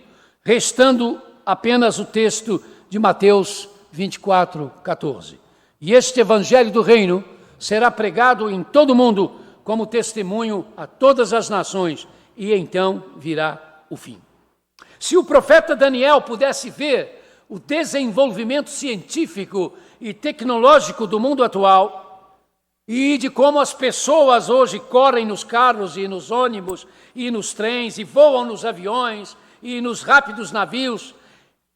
restando apenas o texto de Mateus 24, 14. E este evangelho do reino será pregado em todo o mundo como testemunho a todas as nações, e então virá o fim. Se o profeta Daniel pudesse ver o desenvolvimento científico e tecnológico do mundo atual e de como as pessoas hoje correm nos carros e nos ônibus e nos trens e voam nos aviões e nos rápidos navios,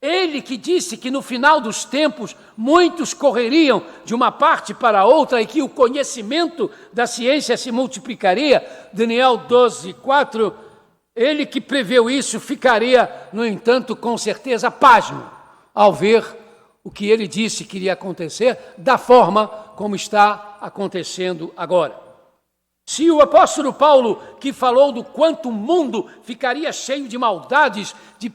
ele que disse que no final dos tempos muitos correriam de uma parte para outra e que o conhecimento da ciência se multiplicaria, Daniel 12, 4, ele que preveu isso ficaria, no entanto, com certeza pasmo ao ver o que ele disse que iria acontecer da forma como está acontecendo agora. Se o apóstolo Paulo, que falou do quanto o mundo ficaria cheio de maldades, de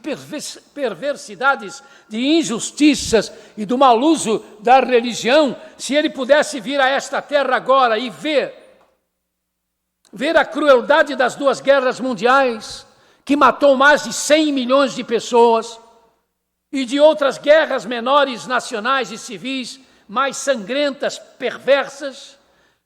perversidades, de injustiças e do mau uso da religião, se ele pudesse vir a esta terra agora e ver a crueldade das 2 guerras mundiais, que matou mais de 100 milhões de pessoas, e de outras guerras menores, nacionais e civis, mais sangrentas, perversas,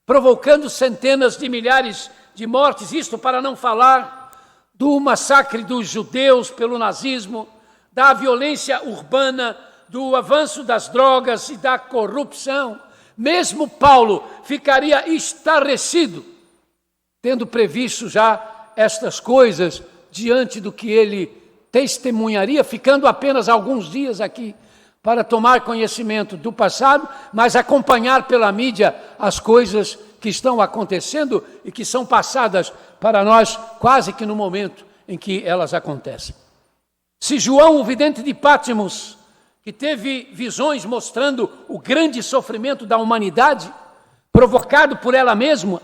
provocando centenas de milhares de mortes, isto para não falar do massacre dos judeus pelo nazismo, da violência urbana, do avanço das drogas e da corrupção. Mesmo Paulo ficaria estarrecido, tendo previsto já estas coisas diante do que ele testemunharia, ficando apenas alguns dias aqui para tomar conhecimento do passado, mas acompanhar pela mídia as coisas que estão acontecendo e que são passadas para nós quase que no momento em que elas acontecem. Se João, o vidente de Pátimos, que teve visões mostrando o grande sofrimento da humanidade, provocado por ela mesma,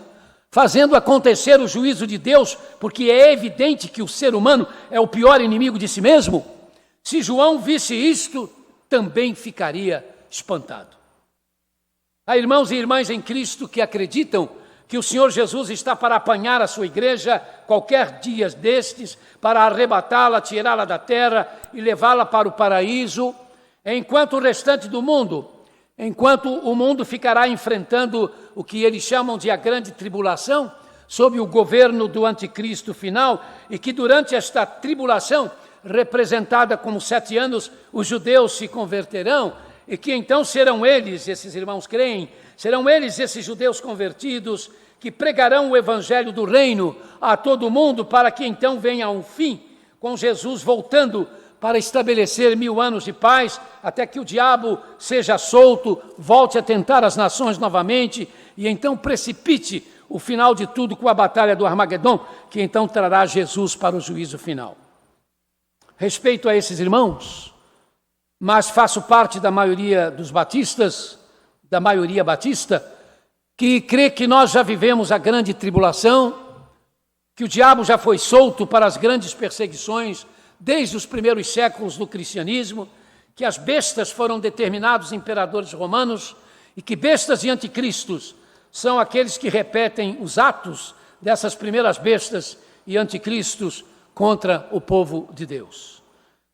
fazendo acontecer o juízo de Deus, porque é evidente que o ser humano é o pior inimigo de si mesmo, se João visse isto, também ficaria espantado. Há irmãos e irmãs em Cristo que acreditam que o Senhor Jesus está para apanhar a sua igreja qualquer dia destes, para arrebatá-la, tirá-la da terra e levá-la para o paraíso, enquanto o restante do mundo, enquanto o mundo ficará enfrentando o que eles chamam de a grande tribulação, sob o governo do anticristo final, e que durante esta tribulação, representada como 7 anos, os judeus se converterão, e que então serão eles, esses irmãos creem, serão eles, esses judeus convertidos, que pregarão o evangelho do reino a todo mundo, para que então venha um fim, com Jesus voltando para estabelecer 1000 anos de paz, até que o diabo seja solto, volte a tentar as nações novamente, e então precipite o final de tudo com a batalha do Armagedon, que então trará Jesus para o juízo final. Respeito a esses irmãos, mas faço parte da maioria dos batistas, da maioria batista, que crê que nós já vivemos a grande tribulação, que o diabo já foi solto para as grandes perseguições desde os primeiros séculos do cristianismo, que as bestas foram determinados imperadores romanos e que bestas e anticristos são aqueles que repetem os atos dessas primeiras bestas e anticristos contra o povo de Deus.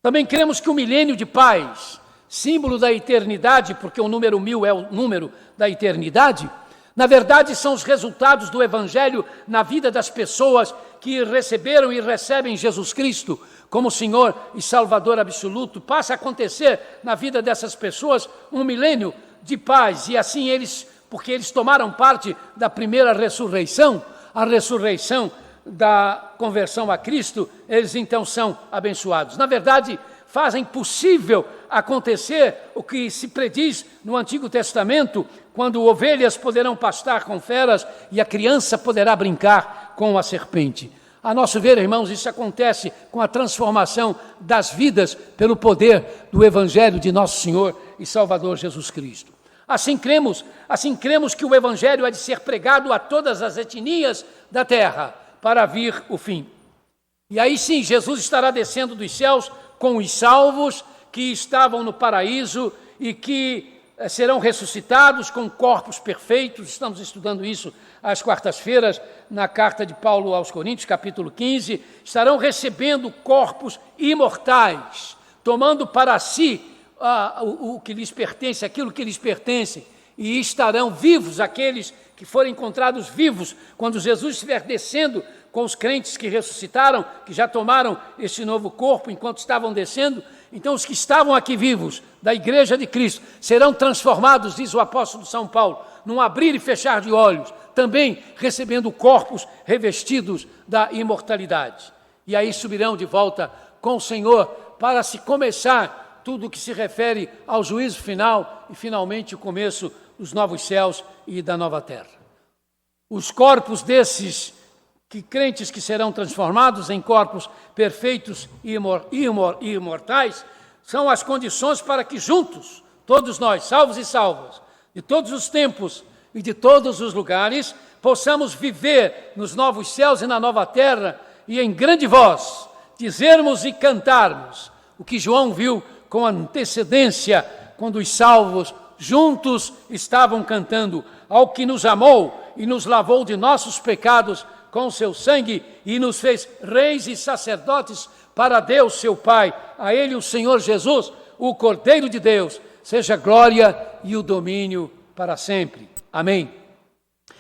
Também cremos que o milênio de paz, símbolo da eternidade, porque o número 1000 é o número da eternidade, na verdade são os resultados do Evangelho na vida das pessoas que receberam e recebem Jesus Cristo como Senhor e Salvador absoluto. Passa a acontecer na vida dessas pessoas um milênio de paz, e assim eles, porque eles tomaram parte da primeira ressurreição, a ressurreição da conversão a Cristo, eles então são abençoados. Na verdade, fazem possível acontecer o que se prediz no Antigo Testamento, quando ovelhas poderão pastar com feras e a criança poderá brincar com a serpente. A nosso ver, irmãos, isso acontece com a transformação das vidas pelo poder do Evangelho de nosso Senhor e Salvador Jesus Cristo. Assim cremos que o Evangelho há de ser pregado a todas as etnias da terra para vir o fim. E aí sim, Jesus estará descendo dos céus com os salvos que estavam no paraíso e que serão ressuscitados com corpos perfeitos. Estamos estudando isso às quartas-feiras na carta de Paulo aos Coríntios, capítulo 15. Estarão recebendo corpos imortais, tomando para si o que lhes pertence, aquilo que lhes pertence, e estarão vivos aqueles que forem encontrados vivos quando Jesus estiver descendo com os crentes que ressuscitaram, que já tomaram este novo corpo enquanto estavam descendo. Então os que estavam aqui vivos da igreja de Cristo serão transformados, diz o apóstolo São Paulo, num abrir e fechar de olhos, também recebendo corpos revestidos da imortalidade. E aí subirão de volta com o Senhor para se começar tudo o que se refere ao juízo final e finalmente o começo dos novos céus e da nova terra. Os corpos desses crentes que serão transformados em corpos perfeitos e imortais são as condições para que juntos, todos nós, salvos e salvas, de todos os tempos e de todos os lugares, possamos viver nos novos céus e na nova terra e em grande voz dizermos e cantarmos o que João viu com antecedência quando os salvos juntos estavam cantando: ao que nos amou e nos lavou de nossos pecados com seu sangue e nos fez reis e sacerdotes para Deus seu Pai, a Ele o Senhor Jesus, o Cordeiro de Deus, seja glória e o domínio para sempre. Amém.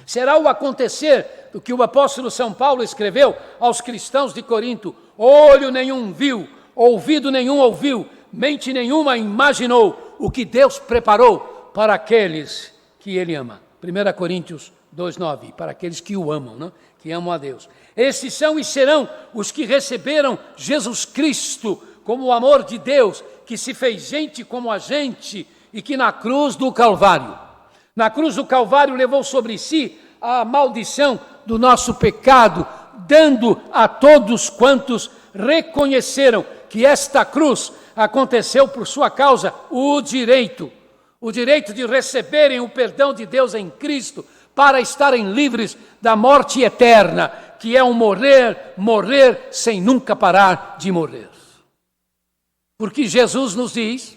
Será o acontecer do que o apóstolo São Paulo escreveu aos cristãos de Corinto: olho nenhum viu, ouvido nenhum ouviu, mente nenhuma imaginou o que Deus preparou para aqueles que Ele ama. 1 Coríntios 2,9, para aqueles que o amam, não? Que amam a Deus. Esses são e serão os que receberam Jesus Cristo como o amor de Deus, que se fez gente como a gente e que na cruz do Calvário levou sobre si a maldição do nosso pecado, dando a todos quantos reconheceram que esta cruz aconteceu por sua causa o direito de receberem o perdão de Deus em Cristo, para estarem livres da morte eterna, que é um morrer sem nunca parar de morrer. Porque Jesus nos diz,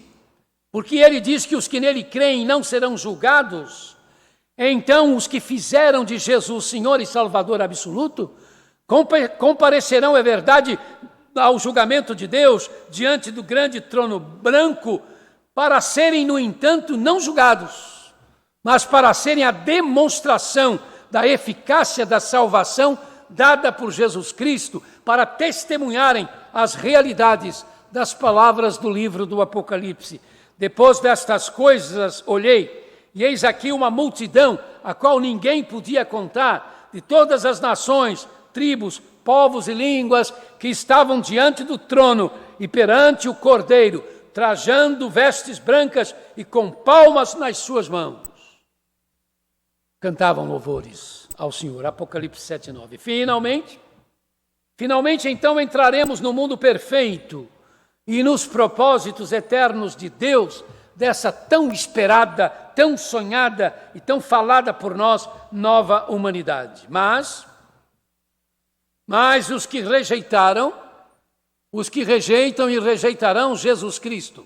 porque Ele diz que os que nele creem não serão julgados, então os que fizeram de Jesus Senhor e Salvador absoluto, comparecerão, é verdade, ao julgamento de Deus, diante do grande trono branco, para serem, no entanto, não julgados, mas para serem a demonstração da eficácia da salvação dada por Jesus Cristo, para testemunharem as realidades das palavras do livro do Apocalipse. Depois destas coisas olhei, e eis aqui uma multidão, a qual ninguém podia contar, de todas as nações, tribos, povos e línguas, que estavam diante do trono e perante o Cordeiro, trajando vestes brancas e com palmas nas suas mãos. Cantavam louvores ao Senhor. Apocalipse 7:9. Finalmente então entraremos no mundo perfeito e nos propósitos eternos de Deus, dessa tão esperada, tão sonhada e tão falada por nós nova humanidade. Mas os que rejeitam e rejeitarão Jesus Cristo,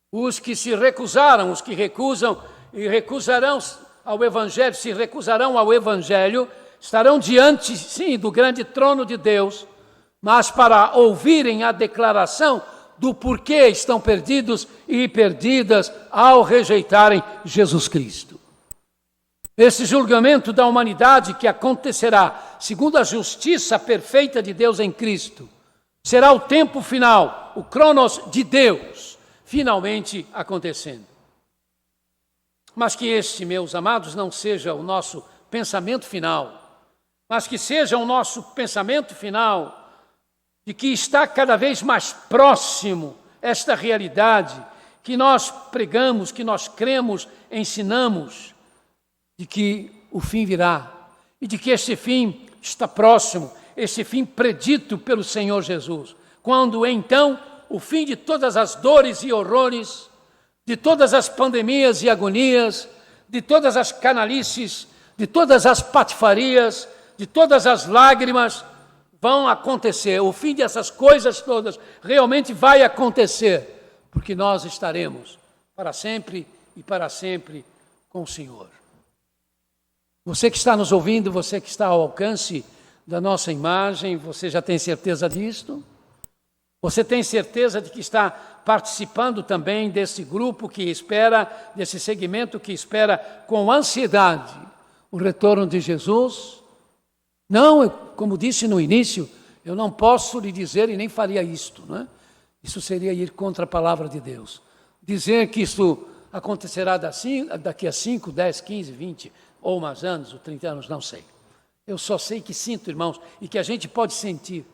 os que se recusaram, os que recusam e recusarão ao Evangelho, se recusarão ao Evangelho, estarão diante, sim, do grande trono de Deus, mas para ouvirem a declaração do porquê estão perdidos e perdidas ao rejeitarem Jesus Cristo. Esse julgamento da humanidade que acontecerá segundo a justiça perfeita de Deus em Cristo, será o tempo final, o cronos de Deus, finalmente acontecendo. Mas que este, meus amados, não seja o nosso pensamento final, mas que seja o nosso pensamento final de que está cada vez mais próximo esta realidade que nós pregamos, que nós cremos, ensinamos, de que o fim virá e de que este fim está próximo esse fim predito pelo Senhor Jesus. Quando então o fim de todas as dores e horrores, de todas as pandemias e agonias, de todas as canalices, de todas as patifarias, de todas as lágrimas, vão acontecer. O fim dessas coisas todas realmente vai acontecer, porque nós estaremos para sempre e para sempre com o Senhor. Você que está nos ouvindo, você que está ao alcance da nossa imagem, você já tem certeza disto? Você tem certeza de que está participando também desse grupo que espera, desse segmento que espera com ansiedade o retorno de Jesus? Não, como disse no início, eu não posso lhe dizer e nem faria isto, não é? Isso seria ir contra a palavra de Deus. Dizer que isso acontecerá daqui a 5, 10, 15, 20 ou mais anos, ou 30 anos, não sei. Eu só sei que sinto, irmãos, e que a gente pode sentir,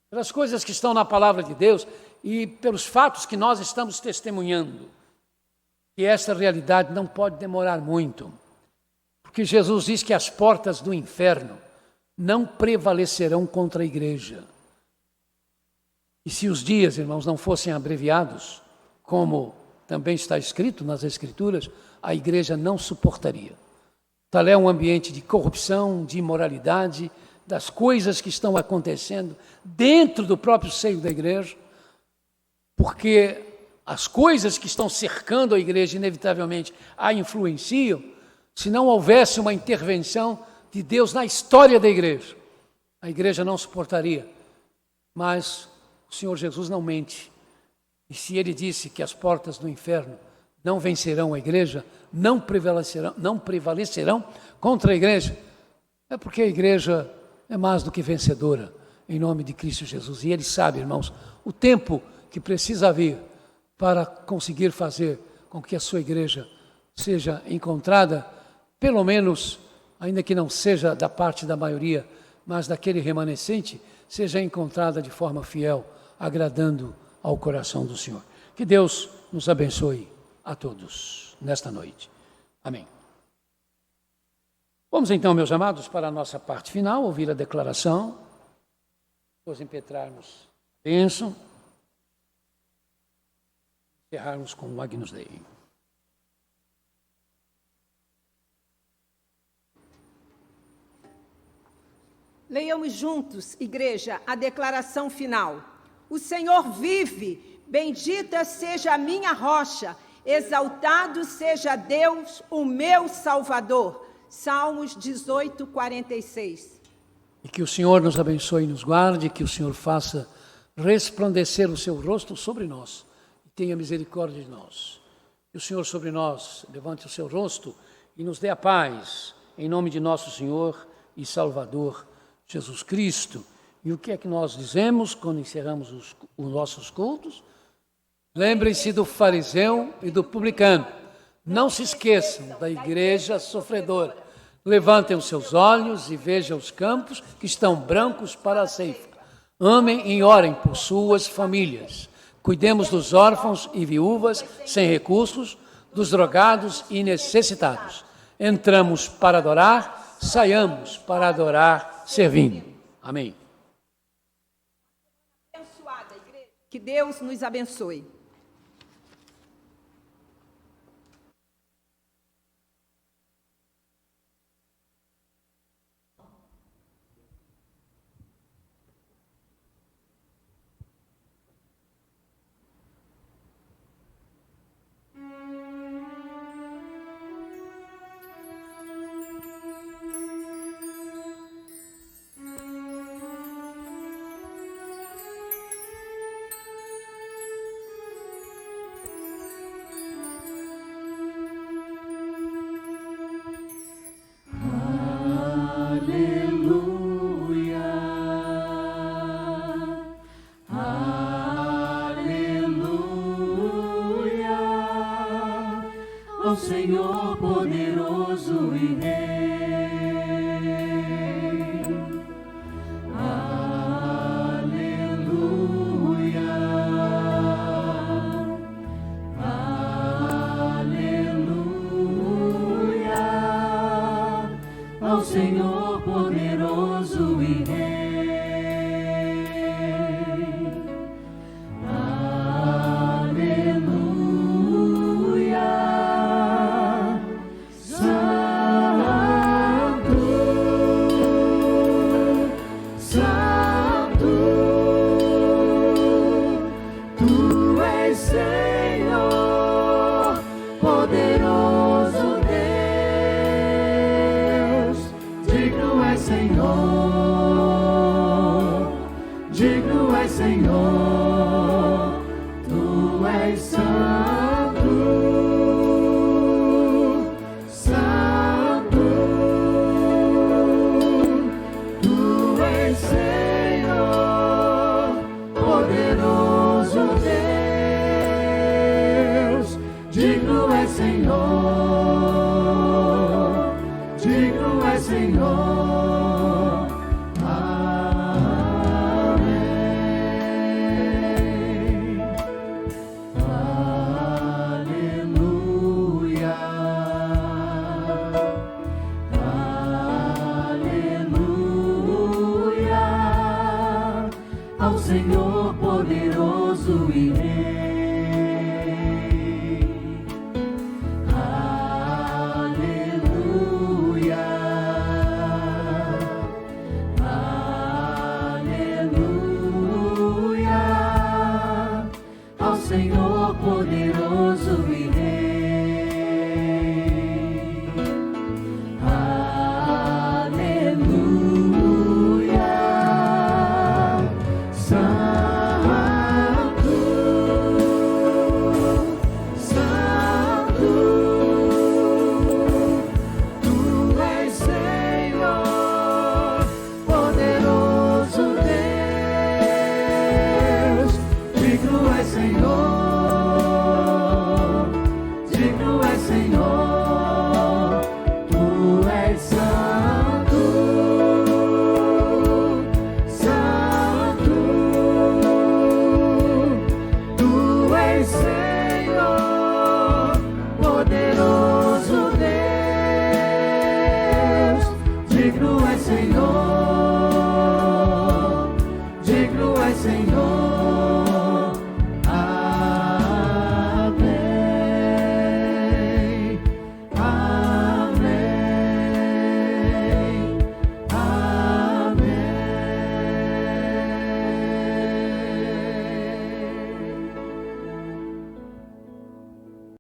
pelas coisas que estão na palavra de Deus e pelos fatos que nós estamos testemunhando, que esta realidade não pode demorar muito. Porque Jesus diz que as portas do inferno não prevalecerão contra a igreja. E se os dias, irmãos, não fossem abreviados, como também está escrito nas Escrituras, a igreja não suportaria. Tal é um ambiente de corrupção, de imoralidade, das coisas que estão acontecendo dentro do próprio seio da igreja, porque as coisas que estão cercando a igreja, inevitavelmente, a influenciam. Se não houvesse uma intervenção de Deus na história da igreja, a igreja não suportaria. Mas o Senhor Jesus não mente. E se Ele disse que as portas do inferno não vencerão a igreja, não prevalecerão contra a igreja, é porque a igreja é mais do que vencedora, em nome de Cristo Jesus. E Ele sabe, irmãos, o tempo que precisa vir para conseguir fazer com que a sua igreja seja encontrada, pelo menos, ainda que não seja da parte da maioria, mas daquele remanescente, seja encontrada de forma fiel, agradando ao coração do Senhor. Que Deus nos abençoe a todos nesta noite. Amém. Vamos então, meus amados, para a nossa parte final, ouvir a declaração, depois impetrarmos a bênção, encerrarmos com o Agnus Dei. Leiamos juntos, igreja, a declaração final. O Senhor vive, bendita seja a minha rocha, exaltado seja Deus, o meu Salvador. Salmos 18, 46. E que o Senhor nos abençoe e nos guarde, que o Senhor faça resplandecer o seu rosto sobre nós e tenha misericórdia de nós. Que o Senhor sobre nós levante o seu rosto e nos dê a paz, em nome de nosso Senhor e Salvador Jesus Cristo. E o que é que nós dizemos quando encerramos os nossos cultos? Lembrem-se do fariseu e do publicano. Não se esqueçam da igreja sofredora. Levantem os seus olhos e vejam os campos que estão brancos para a ceifa. Amem e orem por suas famílias. Cuidemos dos órfãos e viúvas sem recursos, dos drogados e necessitados. Entramos para adorar, saiamos para adorar servindo. Amém. Que Deus nos abençoe. Ao Senhor poderoso e Rei. Aleluia, aleluia, ao Senhor poderoso e Rei. Senhor.